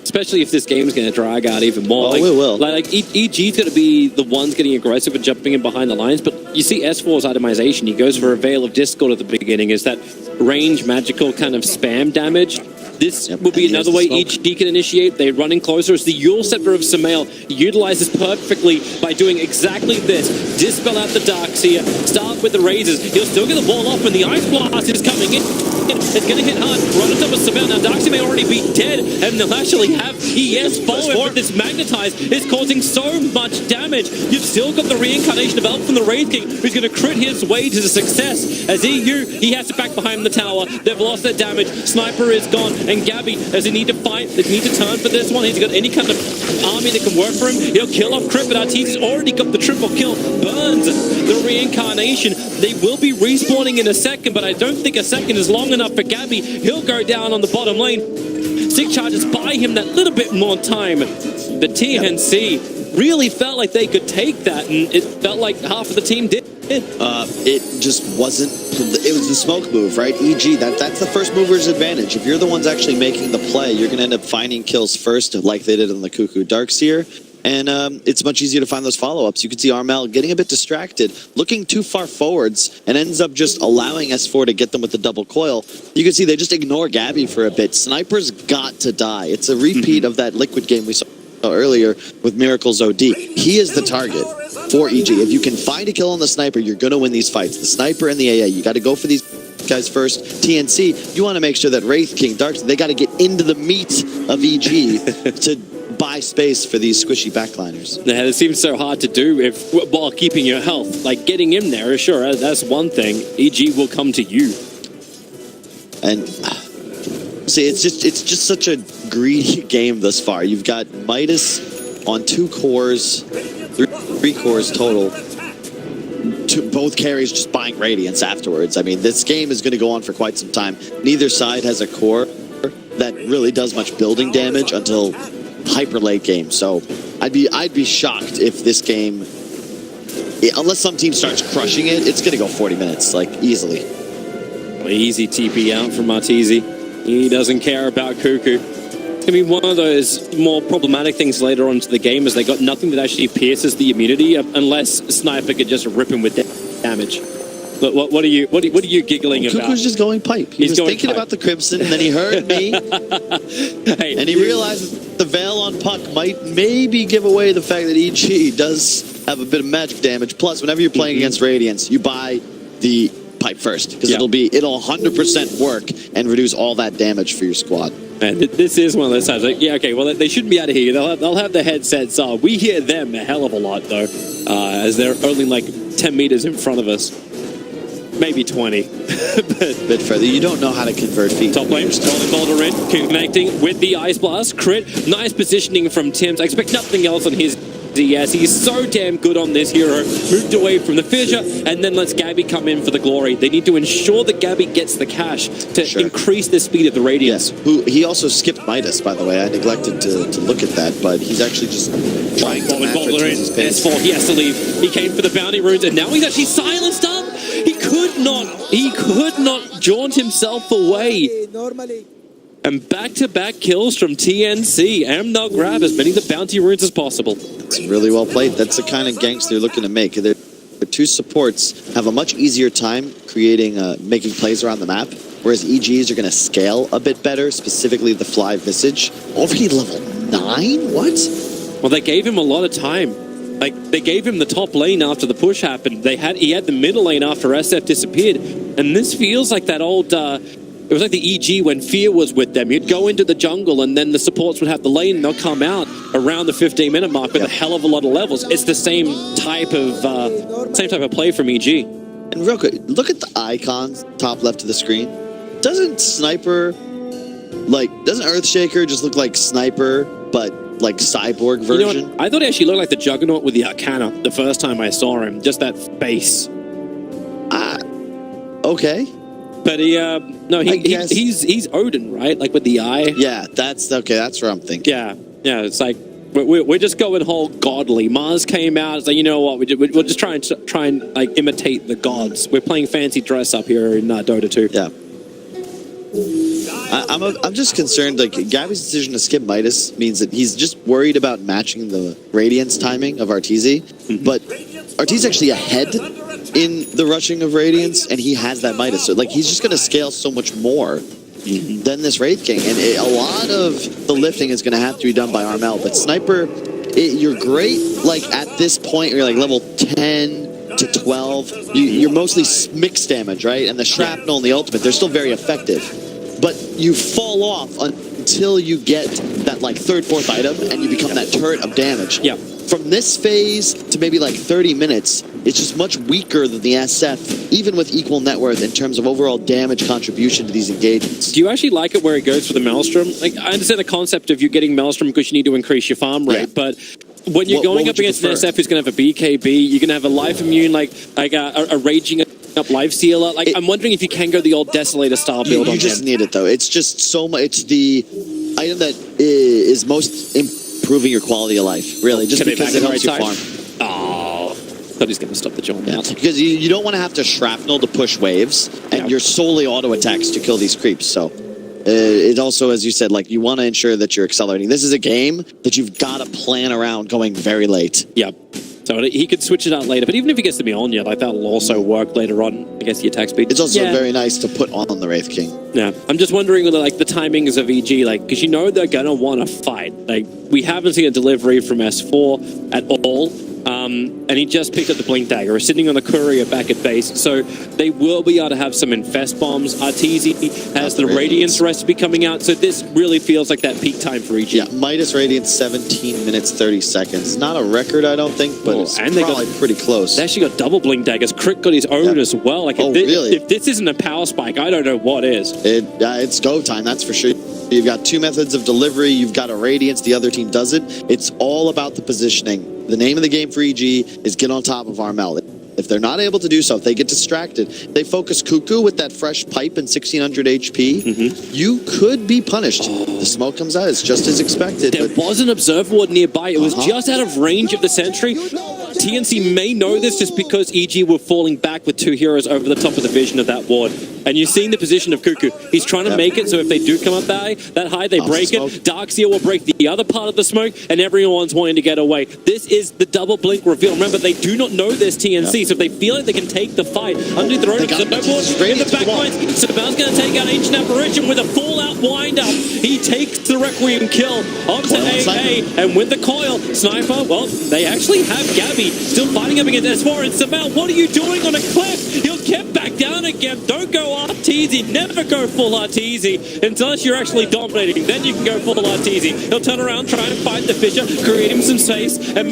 Especially if this game is going to drag out even more. Oh, it will. Like EG's going to be the ones getting aggressive and jumping in behind the lines, but you see S4's itemization. He goes for a Veil of Discord at the beginning. Is that range magical kind of spam damage? This will be another way EG can initiate. They're running closer. It's the Yule Scepter of Sumail. He utilizes perfectly by doing exactly this. Dispel out the Darkseer. Start with the Razors. He'll still get the ball off when the Ice Blast is coming in. It's going to hit hard. Run on top of Sumail. Now Darkseer may already be dead, and they'll actually have ES follow him, but this Magnetize is causing so much damage. You've still got the reincarnation of Elf from the Wraith King, who's going to crit his way to the success. As EU, he has to back behind the tower. They've lost their damage. Sniper is gone. And Gabby, does he need to fight? Does he need to turn for this one? He's got any kind of army that can work for him. He'll kill off Crit, but Artesi's already got the triple kill. Burns the reincarnation. They will be respawning in a second, but I don't think a second is long enough for Gabby. He'll go down on the bottom lane. 6 charges buy him that little bit more time. The TNC really felt like they could take that, and it felt like half of the team did. It just wasn't. It was the smoke move, right? EG, that's the first mover's advantage. If you're the ones actually making the play, you're going to end up finding kills first, like they did on the Cuckoo Darkseer. And it's much easier to find those follow-ups. You can see Armel getting a bit distracted, looking too far forwards, and ends up just allowing S4 to get them with the double coil. You can see they just ignore Gabby for a bit. Sniper's got to die. It's a repeat of that Liquid game we saw earlier with Miracle's OD. He is the target for EG. If you can find a kill on the Sniper, you're going to win these fights. The Sniper and the AA, you got to go for these guys first. TNC, you want to make sure that Wraith King, Dark, they got to get into the meat of EG to buy space for these squishy backliners. Yeah, it seems so hard to do while keeping your health. Like, getting in there, sure, that's one thing. EG will come to you. And see, it's just such a greedy game thus far. You've got Midas on 2 cores, 3 cores total. Both carries just buying Radiance afterwards. I mean, this game is going to go on for quite some time. Neither side has a core that really does much building damage until hyper late game. So I'd be shocked if this game, unless some team starts crushing it, it's going to go 40 minutes, like easily. Easy TP out from Martese. He doesn't care about Cuckoo. It's going to be one of those more problematic things later on to the game, as they got nothing that actually pierces the immunity, unless Sniper could just rip him with damage. Look, what are you giggling about? Cuckoo's just going pipe. He was thinking about the Crimson, and then he heard me, Hey, and he realized the Veil on Puck might maybe give away the fact that EG does have a bit of magic damage. Plus, whenever you're playing against Radiance, you buy the pipe first, because it'll 100% work and reduce all that damage for your squad. Man, this is one of those times. Like, yeah, okay, well, they shouldn't be out of here. They'll have the headsets on. We hear them a hell of a lot, though, as they're only like 10 meters in front of us. Maybe 20. A bit further. You don't know how to convert feet. Top lane, Stolen Boulder in, connecting with the Ice Blast. Crit, nice positioning from Tim's. I expect nothing else on his DS. He's so damn good on this hero. Moved away from the fissure, and then lets Gabby come in for the glory. They need to ensure that Gabby gets the cash to increase the speed of the Radiance. Yes. He also skipped Midas, by the way. I neglected to look at that, but he's actually just trying to match his pace. S4, he has to leave. He came for the bounty runes, and now he's actually silenced up. He could not jaunt himself away. And back-to-back kills from TNC. Now grab as many of the bounty runes as possible. It's really well played. That's the kind of ganks they're looking to make. Their two supports have a much easier time making plays around the map, whereas EGs are going to scale a bit better, specifically the Fly Visage. Already level 9? What? Well, they gave him a lot of time. Like, they gave him the top lane after the push happened. He had the middle lane after SF disappeared. And this feels like that old... it was like the EG when Fear was with them. You'd go into the jungle, and then the supports would have the lane, and they'll come out around the 15-minute mark with a hell of a lot of levels. It's the same type of play from EG. And real quick, look at the icons top left of the screen. Doesn't Earthshaker just look like Sniper, but like cyborg version? You know what? I thought he actually looked like the Juggernaut with the Arcana the first time I saw him. Just that face. Okay. But he's Odin, right? Like with the eye. Yeah, that's okay. That's what I'm thinking. Yeah. It's like we're just going whole godly. Mars came out. It's like, you know what? We'll just try and like imitate the gods. We're playing fancy dress up here in Dota 2. Yeah. I'm just concerned. Like, Gabby's decision to skip Midas means that he's just worried about matching the Radiance timing of Arteezy. But Arteezy's actually ahead in the rushing of Radiance, and he has that Midas. So, like, he's just going to scale so much more than this Wraith King. And a lot of the lifting is going to have to be done by Armel. But Sniper, you're great, like, at this point, you're like level 10 to 12. You're mostly mixed damage, right? And the Shrapnel and the Ultimate, they're still very effective. But you fall off until you get that, like, third, fourth item, and you become that turret of damage. Yeah. From this phase to maybe like 30 minutes, it's just much weaker than the SF, even with equal net worth in terms of overall damage contribution to these engagements. Do you actually like it where it goes for the Maelstrom? Like, I understand the concept of you getting Maelstrom because you need to increase your farm rate, but when you're going up against an SF who's going to have a BKB, you're going to have a life immune, like a raging up life sealer. Like, I'm wondering if you can go the old Desolator style build on him. You just need it, though. It's just so much. It's the item that is most improving your quality of life, really, just because it helps you farm. Oh, thought he's going to stop the jump. Yeah, because you don't want to have to shrapnel to push waves, and you're solely auto attacks to kill these creeps. So it also, as you said, like, you want to ensure that you're accelerating. This is a game that you've got to plan around going very late. Yeah. So he could switch it out later, but even if he gets to Mjolnir, like, that'll also work later on against the attack speed. It's also very nice to put on the Wraith King. Yeah, I'm just wondering, like, the timings of EG, like, because you know they're gonna want to fight. Like, we haven't seen a delivery from S4 at all, and he just picked up the Blink Dagger. We're sitting on the courier back at base, so they will be able to have some infest bombs. Arteezy has the Radiance recipe coming out, so this really feels like that peak time for EG. Yeah, Midas Radiance 17 minutes 30 seconds. Not a record, I don't think, but it's probably pretty close. They actually got double Blink Daggers. Crit got his own as well. Like, really? If this isn't a power spike, I don't know what is. It's go time, that's for sure. You've got two methods of delivery. You've got a Radiance. The other team does it. It's all about the positioning. The name of the game for EG is get on top of Armel. If they're not able to do so, if they get distracted, they focus Cuckoo with that fresh pipe and 1600 HP, you could be punished. The smoke comes out, it's just as expected. There was an observer ward nearby. It was just out of range of the sentry. TNC may know this just because EG were falling back with 2 heroes over the top of the vision of that ward. And you're seeing the position of Cuckoo. He's trying to make it so if they do come up that high, they break it. Darkseer will break the other part of the smoke, and everyone's wanting to get away. This is the double blink reveal. Remember, they do not know this TNC, so if they feel like they can take the fight underneath their own in the back lines, Samel's going to take out Ancient Apparition with a full-out wind-up. He takes the Requiem kill onto AA, and with the coil, Sniper, well, they actually have Gabby still fighting up against S4, and Samel, what are you doing on a cliff? He'll get back down again. Don't go Arteezy. Never go full Arteezy unless you're actually dominating. Then you can go full Arteezy. He'll turn around, try and fight the Fisher, create him some space, and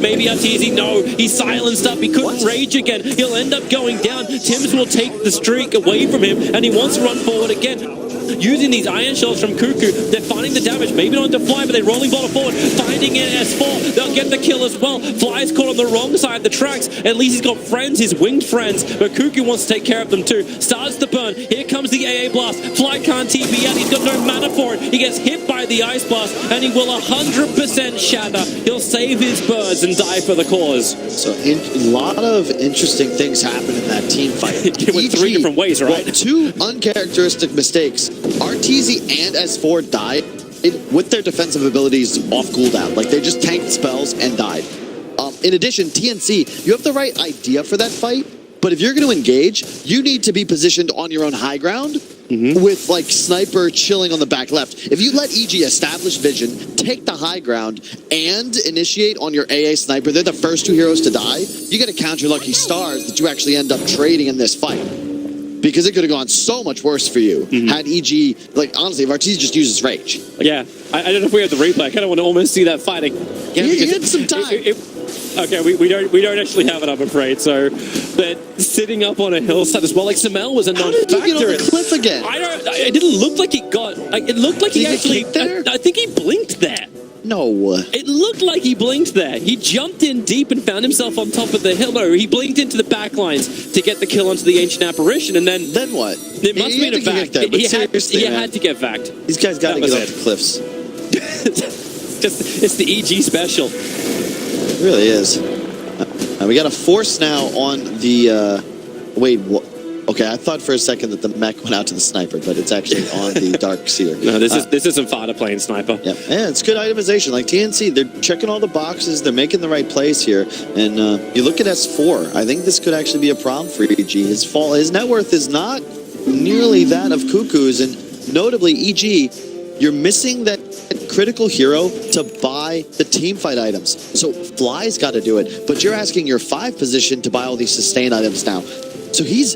maybe Arteezy, no, he's silenced up. He couldn't rage again. He'll end up going down. Tims will take the streak away from him, and he wants to run forward again. Using these iron shells from Cuckoo, they're finding the damage. Maybe not to Fly, but they're rolling ball forward, finding in S4. They'll get the kill as well. Fly's caught on the wrong side of the tracks. At least he's got friends, his winged friends, but Cuckoo wants to take care of them too. Starts to burn. Here comes the AA blast. Fly can't TP out. He's got no mana for it. He gets hit by the ice blast, and he will 100% shatter. He'll save his birds and die for the cause. So a lot of interesting things happen in that team fight. It went 3 different ways, right? Well, 2 uncharacteristic mistakes. Arteezy and S4 died with their defensive abilities off cooldown. Like, they just tanked spells and died. In addition, TNC, you have the right idea for that fight, but if you're going to engage, you need to be positioned on your own high ground with, like, Sniper chilling on the back left. If you let EG establish vision, take the high ground, and initiate on your AA Sniper, they're the first 2 heroes to die, you got to count your lucky stars that you actually end up trading in this fight. Because it could have gone so much worse for you had EG, like, honestly, if Arteezy just uses rage. Like, yeah, I don't know if we have the replay. I kind of want to almost see that fight again. He had some time. Okay, we don't actually have it, I'm afraid. So, but sitting up on a hillside as well, like Samel was a non-factor. How did he get on the cliff again? It didn't look like he got. Like, it looked like he actually. I think he blinked there. No. It looked like he blinked there. He jumped in deep and found himself on top of the hill. No, he blinked into the back lines to get the kill onto the Ancient Apparition, and then what? It must have been a vac. He had to get vacked. These guys got to get off the cliffs. It's the EG special. It really is. We got a force now on the. Wait, what? Okay, I thought for a second that the mech went out to the Sniper, but it's actually on the Darkseer. No, this isn't fodder playing Sniper. Yeah, it's good itemization. Like TNC, they're checking all the boxes, they're making the right plays here. And you look at S4, I think this could actually be a problem for EG. His net worth is not nearly that of Cuckoo's, and notably, EG, you're missing that critical hero to buy the team fight items. So Fly's got to do it, but you're asking your 5 position to buy all these sustain items now. So he's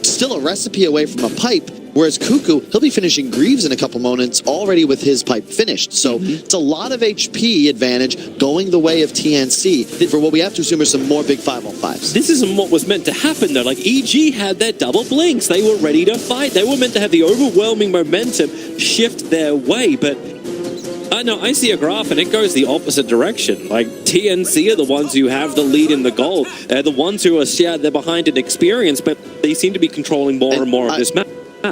still a recipe away from a pipe, whereas Cuckoo, he'll be finishing Greaves in a couple moments already with his pipe finished. So it's a lot of HP advantage going the way of TNC for what we have to assume are some more big 5-on-5s. This isn't what was meant to happen, though. Like, EG had their double blinks. They were ready to fight. They were meant to have the overwhelming momentum shift their way, but I see a graph and it goes the opposite direction. Like, TNC are the ones who have the lead in the goal. They're the ones who are they're behind in experience, but they seem to be controlling more and more of this map.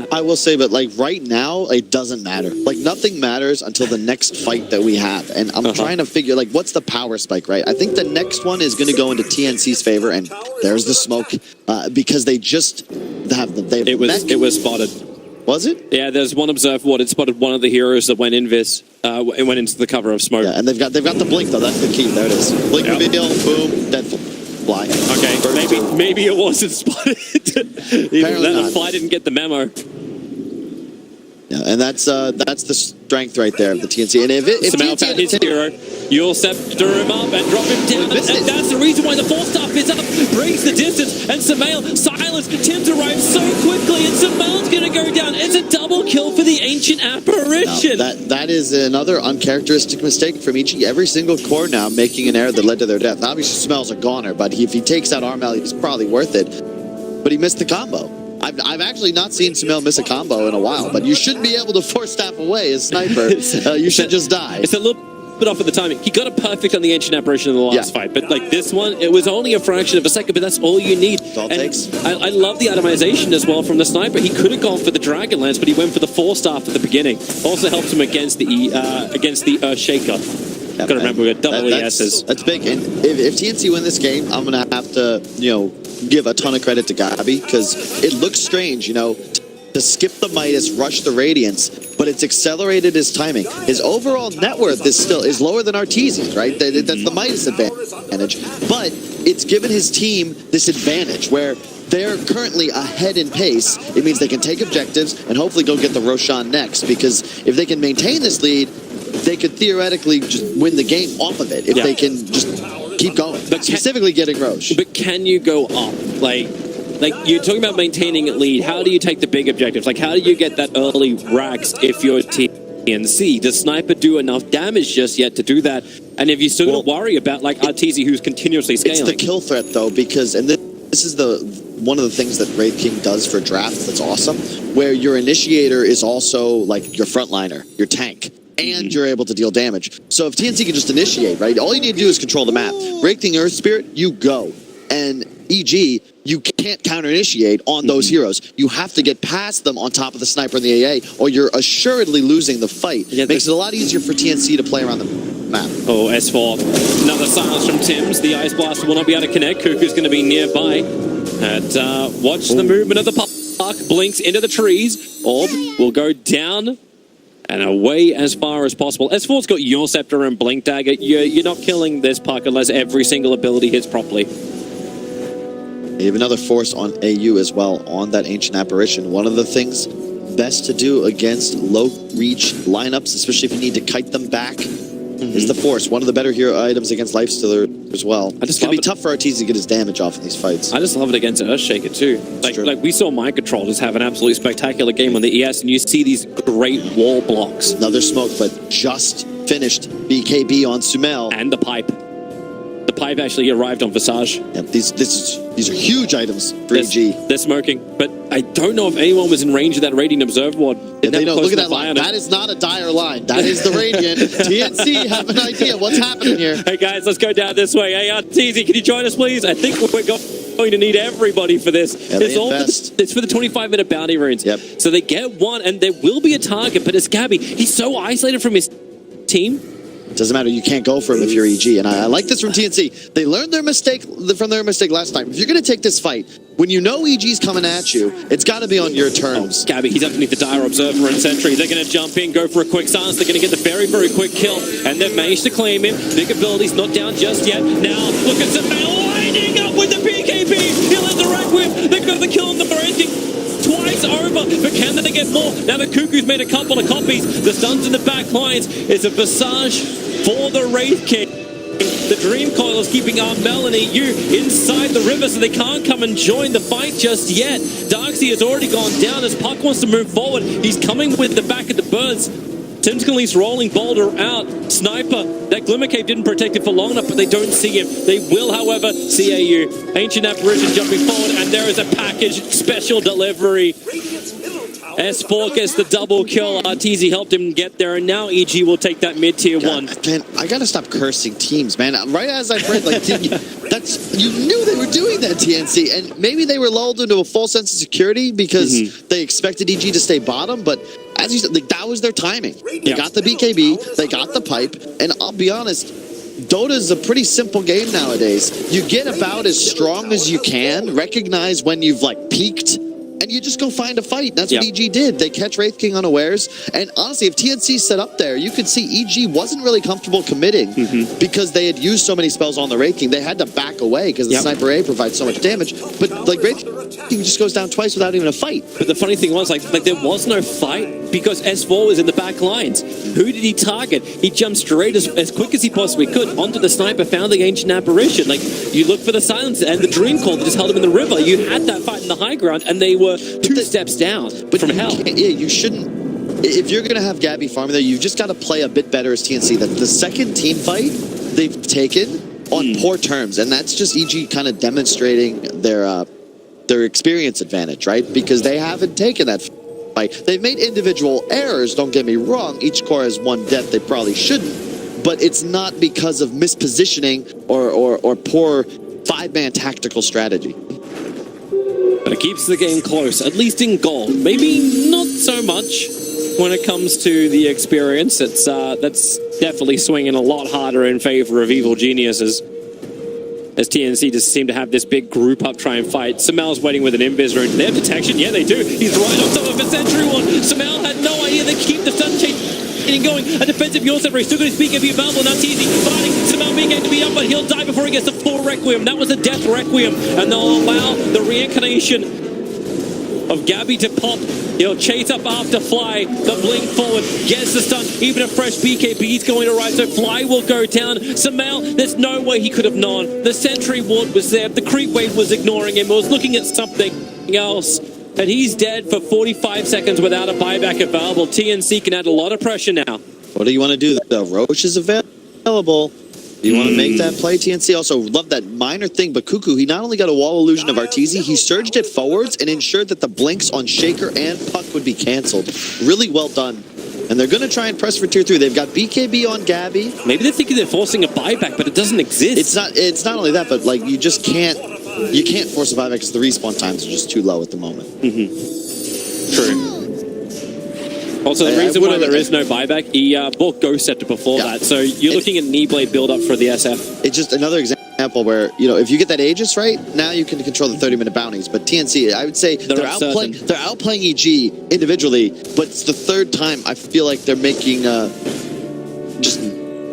I will say, but like right now, it doesn't matter. Like, nothing matters until the next fight that we have. And I'm trying to figure, like, what's the power spike, right? I think the next one is going to go into TNC's favor, and there's the smoke because they just have the. It was spotted. Was it? Yeah, there's one observed what it spotted one of the heroes that went in this. It went into the cover of smoke. Yeah, and they've got the blink though. That's the key. There it is. Blink reveal. Boom. Dead fly. Okay, maybe it wasn't spotted. Even then, the fly didn't get the memo. Yeah, and that's the strength right there of the TNC. And if Samel found his hero, you'll scepter him up and drop him down. And that's the reason why the 4-staff is up, breaks the distance, and Samel silenced. Tims arrives so quickly, and Samel's going to go down. It's a double kill for the Ancient Apparition. Now, that is another uncharacteristic mistake from EG. Every single core now making an error that led to their death. Obviously, Smel's a goner, but if he takes out Armel, he's probably worth it. But he missed the combo. I've actually not seen Samel miss a combo in a while, but you shouldn't be able to 4-staff away as Sniper. You should just die. It's a little bit off of the timing. He got it perfect on the Ancient Apparition in the last fight, but like this one, it was only a fraction of a second, but that's all you need. all it takes. I love the itemization as well from the sniper. He could have gone for the Dragonlance, but he went for the 4-staff at the beginning. Also helps him against the Shaker. Got to remember we got double ESs. That's big. And if TNC win this game, I'm gonna have to, give a ton of credit to Gabi, because it looks strange, to skip the Midas, rush the Radiance, but it's accelerated his timing. His overall net worth is lower than Arteezy's, right? That's the Midas advantage. But it's given his team this advantage where they're currently ahead in pace. It means they can take objectives and hopefully go get the Roshan next, because if they can maintain this lead, they could theoretically just win the game off of it if they can just keep going. But specifically getting Roche. But can you go up? Like you're talking about maintaining a lead. How do you take the big objectives? Like, how do you get that early racks if you're TNC? Does Sniper do enough damage just yet to do that? And if you're still going to worry about like Arteezy, who's continuously scaling. It's the kill threat though, because this is one of the things that Wraith King does for drafts that's awesome, where your initiator is also like your frontliner, your tank. And you're able to deal damage. So if TNC can just initiate, right? All you need to do is control the map. Wraith King Earth Spirit, you go. And EG, you can't counter-initiate on those heroes. You have to get past them on top of the sniper and the AA, or you're assuredly losing the fight. It makes it a lot easier for TNC to play around the map. Oh, S4. Another silence from Tim's. The Ice Blaster will not be able to connect. Cuckoo's going to be nearby. And watch the movement of the park. Blinks into the trees. Orb will go down and away as far as possible. S4's got your Scepter and Blink Dagger. You're not killing this puck unless every single ability hits properly. You have another force on AU as well on that Ancient Apparition. One of the things best to do against low reach lineups, especially if you need to kite them back, is the force. One of the better hero items against Lifestealer as well. It's going to be tough for Arteezy to get his damage off in these fights. I just love it against Earthshaker too. Like we saw my controllers have an absolutely spectacular game on the ES, and you see these great wall blocks. Another smoke, but just finished BKB on Sumail. And the pipe. The pipe actually arrived on Visage. Yep, these are huge items for EG. They're smoking, but I don't know if anyone was in range of that Radiant Observe Ward. They don't. Look at that line. That is not a dire line. That is the Radiant. TNC have an idea what's happening here. Hey guys, let's go down this way. Hey, Arteezy, can you join us, please? I think we're going to need everybody for this. Yeah, it's for the 25-minute bounty runes. Yep. So they get one, and there will be a target, but it's Gabi. He's so isolated from his team. Doesn't matter. You can't go for him if you're EG. And I like this from TNC. They learned their mistake from their mistake last time. If you're going to take this fight, when you know EG's coming at you, it's got to be on your terms. Gabi, he's underneath the Dire Observer and Sentry. They're going to jump in, go for a quick silence. They're going to get the very, very quick kill. And they've managed to claim him. Big abilities not down just yet. Now, look at Sumail winding up with the PKP. He'll interact with. They've got the kill on the ending. Twice over, but can they get more? Now the Cuckoo's made a couple of copies. The stuns in the back lines. It's a Visage for the Wraith King. The Dream Coil is keeping Armel and EU inside the river, so they can't come and join the fight just yet. Darkseid has already gone down as Puck wants to move forward. He's coming with the back of the birds. Tim's Khalees rolling Boulder out. Sniper, that Glimmer Cave didn't protect it for long enough, but they don't see him. They will, however, see AU. Ancient Apparition jumping forward, and there is a package special delivery. S4 gets the double kill. Arteezy helped him get there, and now EG will take that mid-tier one. Man, I gotta stop cursing teams, man. Right as I read, like, you knew they were doing that, TNC, and maybe they were lulled into a false sense of security because they expected EG to stay bottom, but as you said, like, that was their timing. They got the BKB, they got the pipe, and I'll be honest, Dota is a pretty simple game nowadays. You get about as strong as you can, recognize when you've like peaked, and you just go find a fight. That's what EG did. They catch Wraith King unawares. And honestly, if TNC set up there, you could see EG wasn't really comfortable committing because they had used so many spells on the Wraith King. They had to back away because the Sniper A provides so much damage. But like Wraith King just goes down twice without even a fight. But the funny thing was, like there was no fight because S4 was in the back lines. Who did he target? He jumped straight as quick as he possibly could onto the Sniper, found the Ancient Apparition. Like, you look for the silence and the Dream Call that just held him in the river. You had that fight in the high ground, and they were two steps down from hell. Yeah, you shouldn't. If you're going to have Gabi farming there, you've just got to play a bit better as TNC. That the second team fight they've taken on poor terms, and that's just EG kind of demonstrating their experience advantage, right? Because they haven't taken that fight. They've made individual errors, don't get me wrong. Each core has one death they probably shouldn't. but it's not because of mispositioning or poor 5-man tactical strategy. But it keeps the game close, at least in gold. Maybe not so much when it comes to the experience. It's that's definitely swinging a lot harder in favor of Evil Geniuses, as TNC just seem to have this big group up try and fight. Samel's waiting with an invis rune. They have detection. Yeah, they do. He's right on top of a sentry one. Samel had no idea they keep the stun chain going. A defensive Yorset race. Still going to speak of you available. Now Teasy fighting. Samel being able to be up, but he'll die before he gets the full Requiem. That was a death Requiem. And they'll allow the reincarnation of Gabby to pop. He'll chase up after Fly. The blink forward. Gets the stun. Even a fresh BKB. He's going to ride. So Fly will go down. Samel, there's no way he could have known. The sentry ward was there. The creep wave was ignoring him. It was looking at something else. And he's dead for 45 seconds without a buyback available. TNC can add a lot of pressure now. What do you want to do? The Roche is available. Do you want to make that play, TNC? Also, love that minor thing, but Cuckoo, he not only got a wall illusion of Arteezy, he surged it forwards and ensured that the blinks on Shaker and Puck would be canceled. Really well done. And they're going to try and press for tier 3. They've got BKB on Gabby. Maybe they're thinking they're forcing a buyback, but it doesn't exist. It's not only that, but like you just can't force a buyback because the respawn times are just too low at the moment. True. Also, the reason why there is no buyback, he bought Ghost Scepter before that, so you're looking at knee blade build up for the SF. It's just another example where, you know, if you get that Aegis right, now you can control the 30-minute bounties. But TNC, I would say they're outplaying EG individually, but it's the third time I feel like they're making just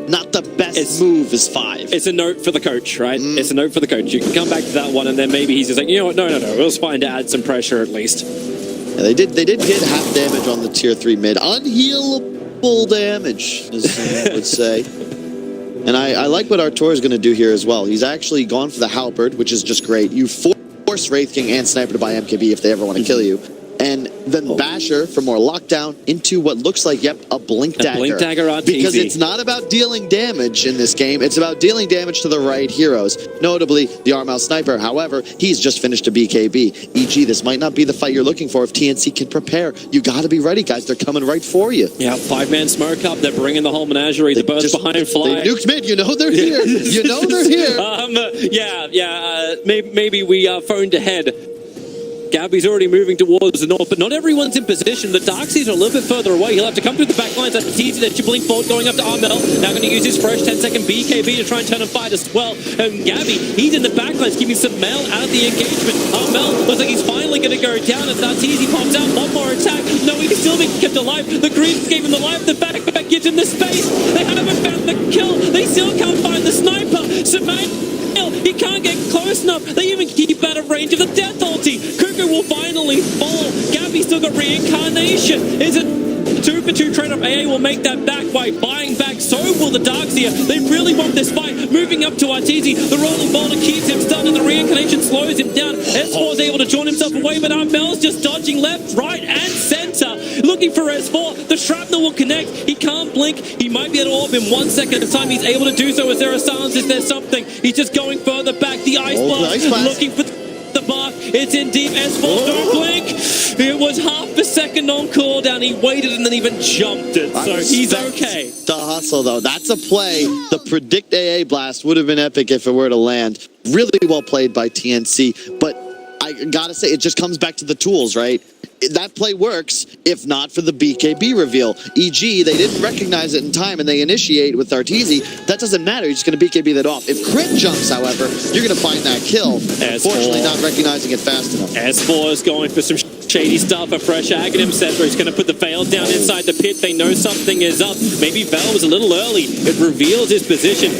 not the best move is 5. It's a note for the coach, right? It's a note for the coach. You can come back to that one, and then maybe he's just like, you know what, no, it was fine to add some pressure at least. Yeah, they did get half damage on the tier 3 mid. Unhealable damage, as some would say. And I like what Artur is going to do here as well. He's actually gone for the Halberd, which is just great. You force Wraith King and Sniper to buy MKB if they ever want to kill you. And then Basher for more lockdown into what looks like, a Blink Dagger. Blink Dagger on because TZ. it's not about dealing damage in this game. It's about dealing damage to the right heroes. Notably, the Armal Sniper. However, he's just finished a BKB. EG, this might not be the fight you're looking for if TNC can prepare. You got to be ready, guys. They're coming right for you. Yeah, 5-man smoke up. They're bringing the whole menagerie. The birds behind Fly. They nuked mid. You know they're here. You know they're here. Maybe we phoned ahead. Gabby's already moving towards the north, but not everyone's in position. The Darkseers are a little bit further away. He'll have to come through the back lines. That's easy. That blink forward going up to Armel. Now going to use his fresh 10-second BKB to try and turn and fight as well. And Gabby, he's in the back lines, keeping some mail out of the engagement. Armel looks like he's finally going to go down as that's easy. Pops out. One more attack. No, he can still be kept alive. The Greens gave him the life. The back gives him the space. They haven't found the kill. They still can't find the sniper. He can't get close enough. They even keep out of range of the death ulti. Cuckoo will finally fall. Gabby's still got reincarnation. Is it 2-for-2 trade-off? AA will make that back by buying back. So will the Darkseer. They really want this fight. Moving up to Arteezy. The rolling boulder keeps him stunned and the reincarnation slows him down. S4 is able to join himself away, but Armel's just dodging left, right, and center. Looking for S4. The shrapnel will connect. He can't blink. He might be able to orb in 1 second. The time he's able to do so. Is there a silence? Is there something? He's just going further back. The ice blast. Looking for the mark. It's in deep. S4 don't blink. It was half a second on cooldown. He waited and then even jumped it. So he's okay. The hustle, though. That's a play. The predict AA blast would have been epic if it were to land. Really well played by TNC. But I gotta say, it just comes back to the tools, right? That play works, if not for the BKB reveal. EG, they didn't recognize it in time, and they initiate with Arteezy. That doesn't matter. You're just going to BKB that off. If crit jumps, however, you're going to find that kill. Unfortunately, not recognizing it fast enough. S4 is going for some shady stuff. A fresh Aghanim Scepter. He's going to put the Veil down inside the pit. They know something is up. Maybe Veil was a little early. It reveals his position.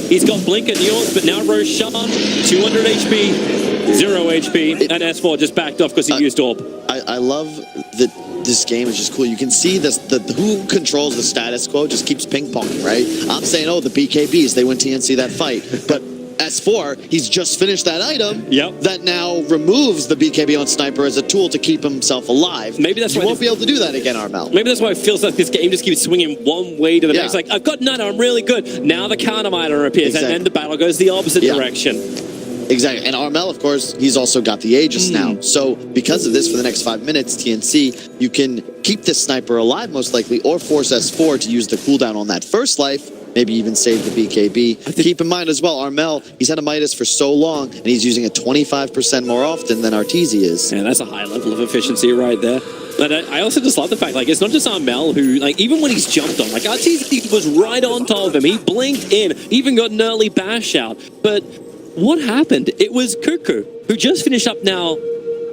He's got Blink and yours, but now Roshan, 200 HP, 0 HP, and S4 just backed off because he used Orb. I love that this game is just cool. You can see this, who controls the status quo just keeps ping-ponging, right? I'm saying, oh, the BKBs, they win TNC that fight. But S4, he's just finished that item that now removes the BKB on Sniper as a tool to keep himself alive. Maybe that's why you won't be able to do that again, Armel. Maybe that's why it feels like this game just keeps swinging one way to the next. Like, I've got none, I'm really good. Now the counter miner appears, and then the battle goes the opposite direction. Exactly. And Armel, of course, he's also got the Aegis now. So because of this, for the next 5 minutes, TNC, you can keep this Sniper alive most likely, or force S4 to use the cooldown on that first life. maybe even save the BKB. Keep in mind as well, Armel, he's had a Midas for so long, and he's using it 25% more often than Arteezy is. Yeah, that's a high level of efficiency right there. But I also just love the fact, like, it's not just Armel who, like, even when he's jumped on, like, Arteezy was right on top of him. He blinked in, even got an early bash out. But what happened? It was Cuckoo, who just finished up now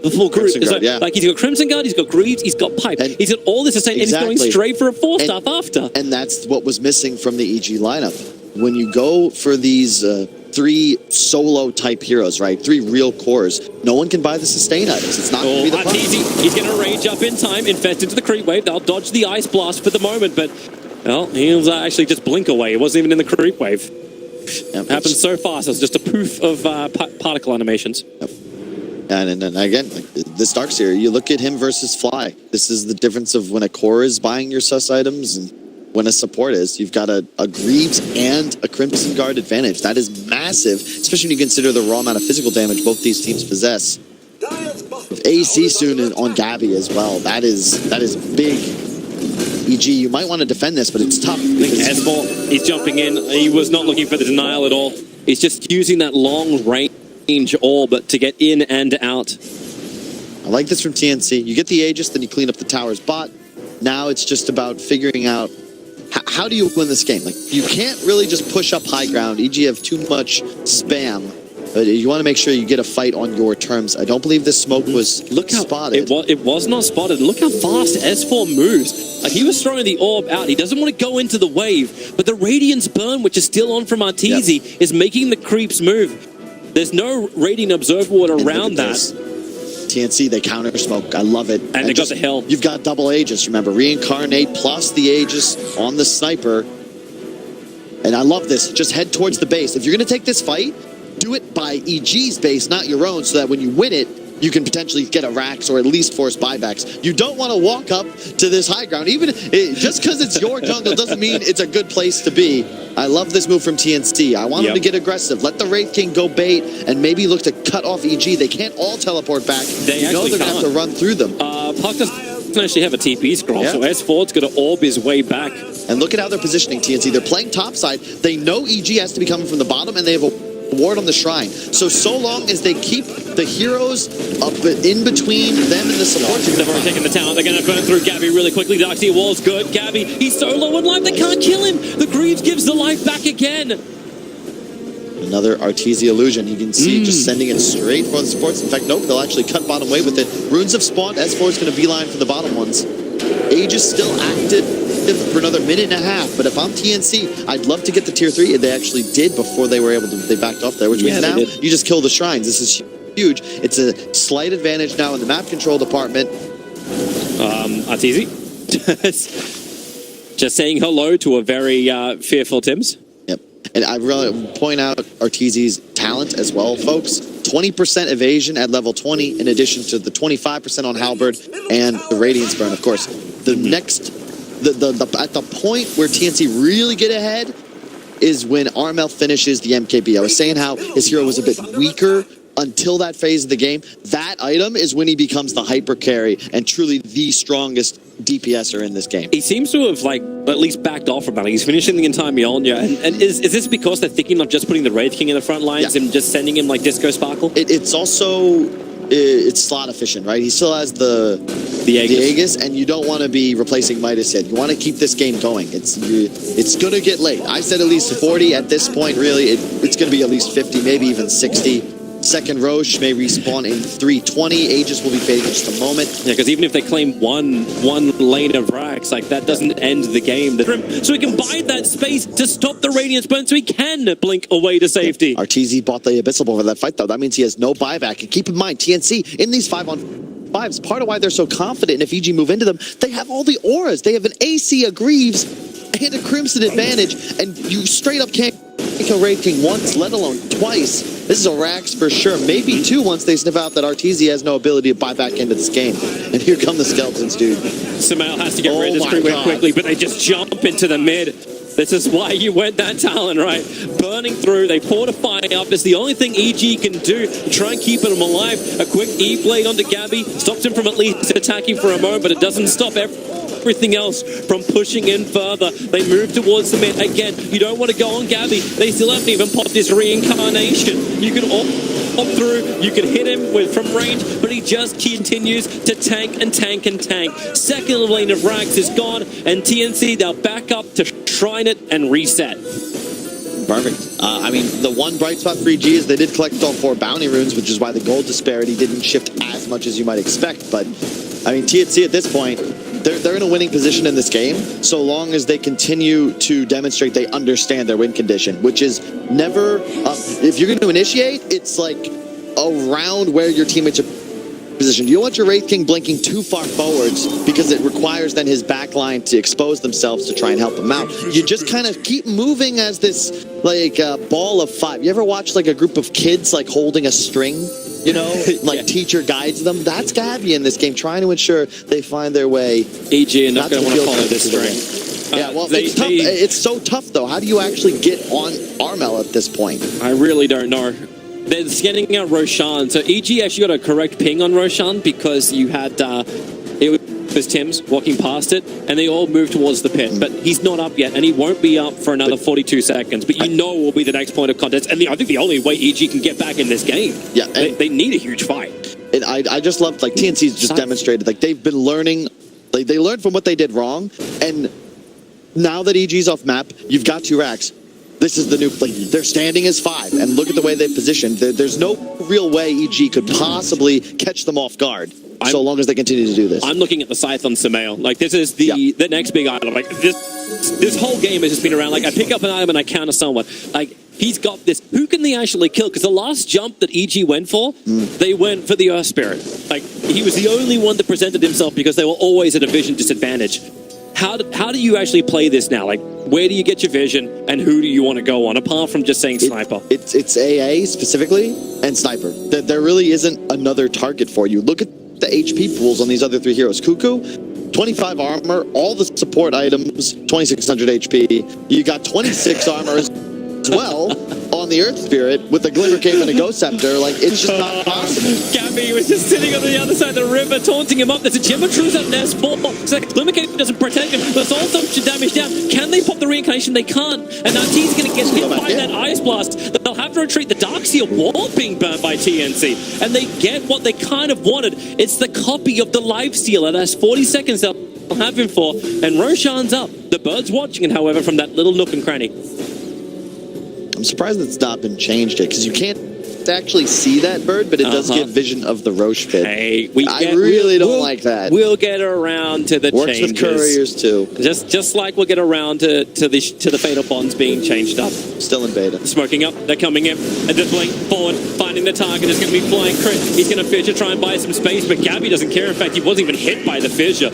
the full group. So, yeah. Like, he's got Crimson Guard, he's got Greaves, he's got Pipe. And he's got all this to say, and he's going straight for a 4-star after. And that's what was missing from the EG lineup. When you go for these 3 solo type heroes, right? 3 real cores. No one can buy the sustain items. It's not going to be the problem. Arteezy, he's going to range up in time, infest into the creep wave. They'll dodge the ice blast for the moment, but well, he was actually just blink away. He wasn't even in the creep wave. Yep, happened so fast. It was just a poof of particle animations. Yep. And again, like this Darkseer, you look at him versus Fly. This is the difference of when a core is buying your sus items and when a support is. You've got a Greaves and a Crimson Guard advantage. That is massive, especially when you consider the raw amount of physical damage both these teams possess. With AC soon on Gabby as well, that is big. EG, you might want to defend this, but it's tough. I think S4, he's jumping in. He was not looking for the denial at all. He's just using that long range orb to get in and out. I like this from TNC. You get the Aegis, then you clean up the tower's bot. Now it's just about figuring out how do you win this game? Like, you can't really just push up high ground. EG have too much spam. But you want to make sure you get a fight on your terms. I don't believe this smoke was spotted. It was not spotted. Look how fast S4 moves. Like, he was throwing the orb out. He doesn't want to go into the wave. But the Radiance Burn, which is still on from Arteezy, is making the creeps move. There's no Radiant Observer Ward around that. TNC, they counter smoke. I love it. And they got the hill. You've got double Aegis, remember. Reincarnate plus the Aegis on the sniper. And I love this. Just head towards the base. If you're going to take this fight, do it by EG's base, not your own, so that when you win it, you can potentially get a Rax or at least force buybacks. You don't want to walk up to this high ground. Even just because it's your jungle doesn't mean it's a good place to be. I love this move from TNC. I want them to get aggressive. Let the Wraith King go bait and maybe look to cut off EG. They can't all teleport back. They're going to have to run through them. Puck doesn't actually have a TP scroll, so S4's going to orb his way back. And look at how they're positioning TNC. They're playing topside. They know EG has to be coming from the bottom, and they have a ward on the shrine. So long as they keep the heroes up in between them and the support. They've already taken the tower. They're going to burn through Gabby really quickly. Darkseer wall's good. Gabby, he's so low on life, they can't kill him. The Greaves gives the life back again. Another Arteezy illusion. You can see just sending it straight for the supports. In fact, nope, they'll actually cut bottom way with it. Runes have spawned. S4 is going to beeline for the bottom ones. Aegis still active for another minute and a half, but if I'm TNC, I'd love to get the tier 3. They actually did before they were able to, they backed off there, which means now you just kill the shrines. This is huge. It's a slight advantage now in the map control department. Arteezy. Just saying hello to a very fearful Tims. Yep. And I really point out Arteezy's talent as well, folks. 20% evasion at level 20, in addition to the 25% on Halberd and the Radiance Burn, of course. The next, at the point where TNC really get ahead is when Armel finishes the MKB. I was saying how his hero was a bit weaker until that phase of the game. That item is when he becomes the hyper carry and truly the strongest DPSer in this game. He seems to have, like, at least backed off from that. He's finishing the entire Mjolnir. And is this because they're thinking of just putting the Wraith King in the front lines and just sending him, like, Disco Sparkle? It's also... it's slot efficient, right? He still has the Aegis, and you don't want to be replacing Midas yet. You want to keep this game going. It's going to get late. I said at least 40. At this point, really, it's going to be at least 50, maybe even 60. Second Roche may respawn in 320. Aegis will be fading in just a moment. Yeah, because even if they claim one lane of Rax, like, that doesn't end the game. So he can buy that space to stop the Radiance Burn so he can blink away to safety. Arteezy bought the Abyssal over that fight, though. That means he has no buyback. And keep in mind, TNC, in these 5-on-5s, part of why they're so confident, and if EG move into them, they have all the auras. They have an AC, a Greaves, and a Crimson advantage, and you straight up can't kill Wraith King once, let alone twice. This is a Rax for sure. Maybe 2 once they sniff out that Arteezy has no ability to buy back into this game. And here come the skeletons, dude. Sumail has to get rid of this pretty quickly, but they just jump into the mid. This is why you went that Talon, right? Burning through, they fortify up. It's the only thing EG can do to try and keep him alive. A quick E-blade onto Gabby stops him from at least attacking for a moment, but it doesn't stop everything else from pushing in further. They move towards the mid. Again, you don't want to go on Gabby. They still haven't even popped this reincarnation. You can up through, you can hit him from range, but he just continues to tank and tank and tank. Second lane of Rags is gone, and TNC, they'll back up to shrine it and reset. Perfect. I mean, the one bright spot for EG is they did collect all 4 bounty runes, which is why the gold disparity didn't shift as much as you might expect. But, I mean, TNC at this point, they're in a winning position in this game, so long as they continue to demonstrate they understand their win condition, which is never, if you're going to initiate, it's like around where your teammates are positioned. You don't want your Wraith King blinking too far forwards because it requires then his backline to expose themselves to try and help him out. You just kind of keep moving as this, like, ball of 5. You ever watch, like, a group of kids, like, holding a string? You know, like teacher guides them. That's Gabby in this game, trying to ensure they find their way. EG are not going to want to follow this string. Yeah, well, it's tough. It's so tough, though. How do you actually get on Armel at this point? I really don't know. They're scanning out Roshan. So EG actually got a correct ping on Roshan because you had it was Tim's walking past it, and they all moved towards the pit. But he's not up yet, and he won't be up for another 42 seconds. But you know will be the next point of contest. And I think the only way EG can get back in this game. Yeah, they need a huge fight. And I just love, like, TNC's just demonstrated, like, they've been learning, like, they learned from what they did wrong, and now that EG's off map, you've got 2 racks. This is the new, like, they're standing as 5, and look at the way they've positioned. There's no real way EG could possibly catch them off guard, so long as they continue to do this. I'm looking at the Scythe on Samael. Like, this is the next big item. Like, this whole game has just been around, like, I pick up an item and I counter someone. Like, he's got this. Who can they actually kill? Because the last jump that EG went for, they went for the Earth Spirit. Like, he was the only one that presented himself because they were always at a vision disadvantage. How do you actually play this now? Like, where do you get your vision, and who do you want to go on, apart from just saying Sniper? It's AA specifically, and Sniper. There really isn't another target for you. Look at the HP pools on these other 3 heroes. Cuckoo, 25 armor, all the support items, 2600 HP. You got 26 armor as well on the Earth Spirit with a Glimmer Cape and a Ghost Scepter. Like, it's just not possible. Gabby was just sitting on the other side of the river, taunting him up. There's a Geometru's up there, Sport. So Glimmer Cape doesn't protect him. There's also some damage down. Can they pop the reincarnation? They can't. And now T's going to get hit by that Ice Blast. They'll have to retreat. The Darkseer wall being burnt by TNC. And they get what they kind of wanted. It's the copy of the Lifestealer. That's 40 seconds they'll have him for. And Roshan's up. The bird's watching it, however, from that little nook and cranny. I'm surprised it's not been changed yet, because you can't actually see that bird, but it does give vision of the Roche pit. Hey, I really don't like that. We'll get around to the Works changes. with couriers too. Just like we'll get around to the fatal bonds being changed up. Still in beta. Smoking up, they're coming in, and deploying forward, finding the target. Is going to be flying crit. He's going to fissure, try and buy some space, but Gabby doesn't care. In fact, he wasn't even hit by the fissure.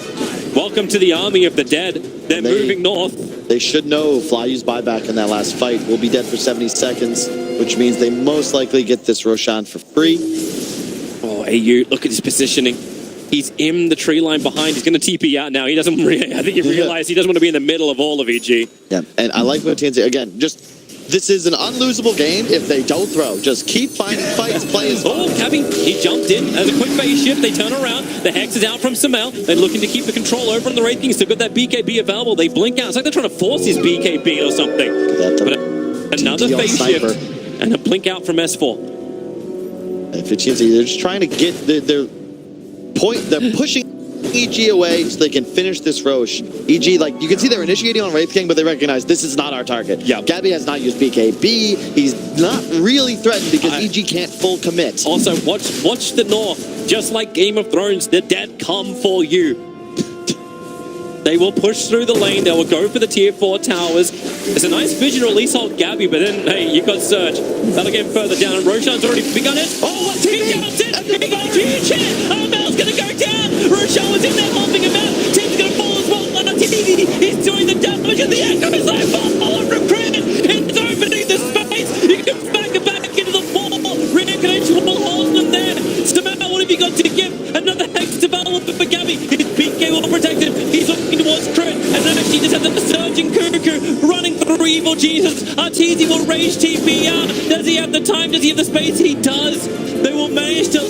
Welcome to the army of the dead. They're moving north. They should know Flyu's buyback in that last fight will be dead for 70 seconds, which means they most likely get this Roshan for free. Oh, AU, look at his positioning. He's in the tree line behind. He's going to TP out now. He doesn't. I think he realized he doesn't want to be in the middle of all of EG. Yeah, and I like what TNC again. This is an unlosable game if they don't throw. Just keep finding fights, play as well. Oh, Gabby, he jumped in as a quick phase shift. They turn around. The Hex is out from Samael. They're looking to keep the control over on the Wraith King. Still got that BKB available. They blink out. It's like they're trying to force his BKB or something. But another phase shift and a blink out from S4. If it's TNC, they're just trying to get their point. They're pushing EG away so they can finish this Roche. EG, like, you can see they're initiating on Wraith King, but they recognize this is not our target. Yeah. Gabby has not used BKB. He's not really threatened because EG can't full commit. Also, watch the North. Just like Game of Thrones, the dead come for you. They will push through the lane. They will go for the tier 4 towers. It's a nice vision to at least hold Gabby, but then, hey, you got Surge. That'll get further down, and Roshan's already begun it. Oh, what? He jumped it! He got a huge hit! Mel's gonna go down! Roshan was in there helping him out! Tim's gonna fall as well! He's doing the damage, and the Echo is like, oh, recruit! It's opening the space! He can back into the wall! Reincarnation will hold them there! Stamina, what have you got to give? Another Hex development for Gabby! His BK will protect him! He's looking towards crit, and then she just has the surging Cuckoo running through Evil Jesus. Arteezy will rage TP out. Does he have the time? Does he have the space? He does. They will manage to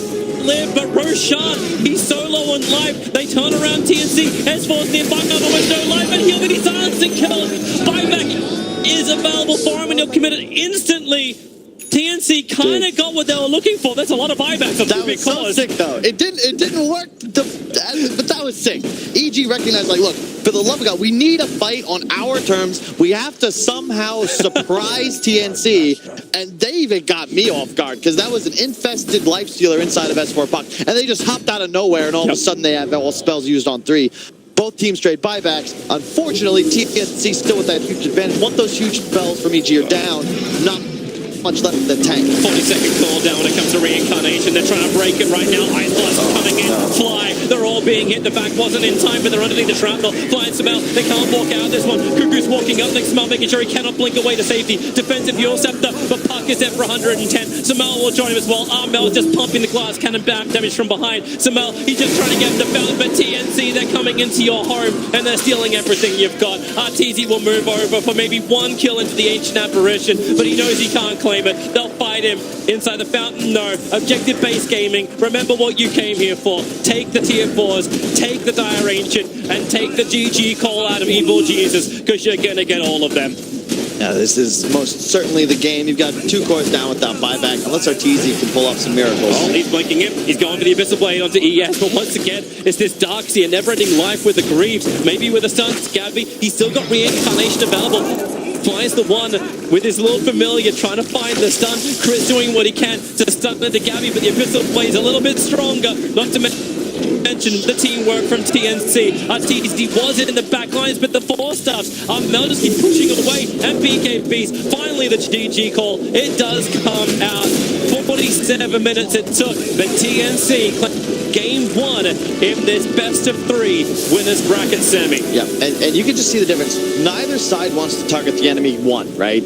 live, but Roshan, he's so low on life. They turn around TNC. S4's nearby, almost no life, and he'll be silenced and killed. Buyback is available for him, and he'll commit it instantly. TNC kind of got what they were looking for. That's a lot of buybacks. That was so sick, though. It didn't work, but that was sick. EG recognized, like, look, for the love of God, we need a fight on our terms. We have to somehow surprise TNC, and they even got me off guard because that was an infested life stealer inside of S4 Puck, and they just hopped out of nowhere, and all of a sudden they have all spells used on 3. Both teams trade buybacks. Unfortunately, TNC still with that huge advantage. Once those huge spells from EG are down, not much left in the tank. 40-second cooldown when it comes to reincarnation. They're trying to break it right now. Iceblast coming in. Fly. They're all being hit. The back wasn't in time, but they're underneath the shrapnel. Fly and Samel. They can't walk out this one. Cuckoo's walking up next to Samel, making sure he cannot blink away to safety. Defensive Fuel Scepter, but Puck is there for 110. Samel will join him as well. Armel is just pumping the glass cannon back. Damage from behind. Samel, he's just trying to get him to bounce, but TNC, they're coming into your home, and they're stealing everything you've got. Arteezy will move over for maybe 1 kill into the Ancient Apparition, but he knows he can't claim it. They'll fight him inside the fountain. No. Objective-based gaming. Remember what you came here for. Take the tier 4s, take the Dire Ancient, and take the GG call out of Evil Jesus, because you're going to get all of them. Yeah, this is most certainly the game. You've got 2 cores down without buyback. Unless Arteezy can pull off some miracles. Oh, he's blinking him. He's going for the Abyssal Blade onto ES, but once again, it's this Darkseer, never-ending life with the Greaves. Maybe with a stun, Gabby. He's still got reincarnation available. Flies the one with his little familiar, trying to find the stun. Chris doing what he can to stun into Gabby, but the Abyssal Blade's a little bit stronger. Not to mention the teamwork from TNC. Arteezy was in the back lines, but the 4-stars are Mel just keep pushing away, and BK Beast, finally the GG call. It does come out. 47 minutes it took, but TNC game 1 in this best of 3 winners bracket semi. Yeah, and you can just see the difference. Neither side wants to target the enemy 1, right?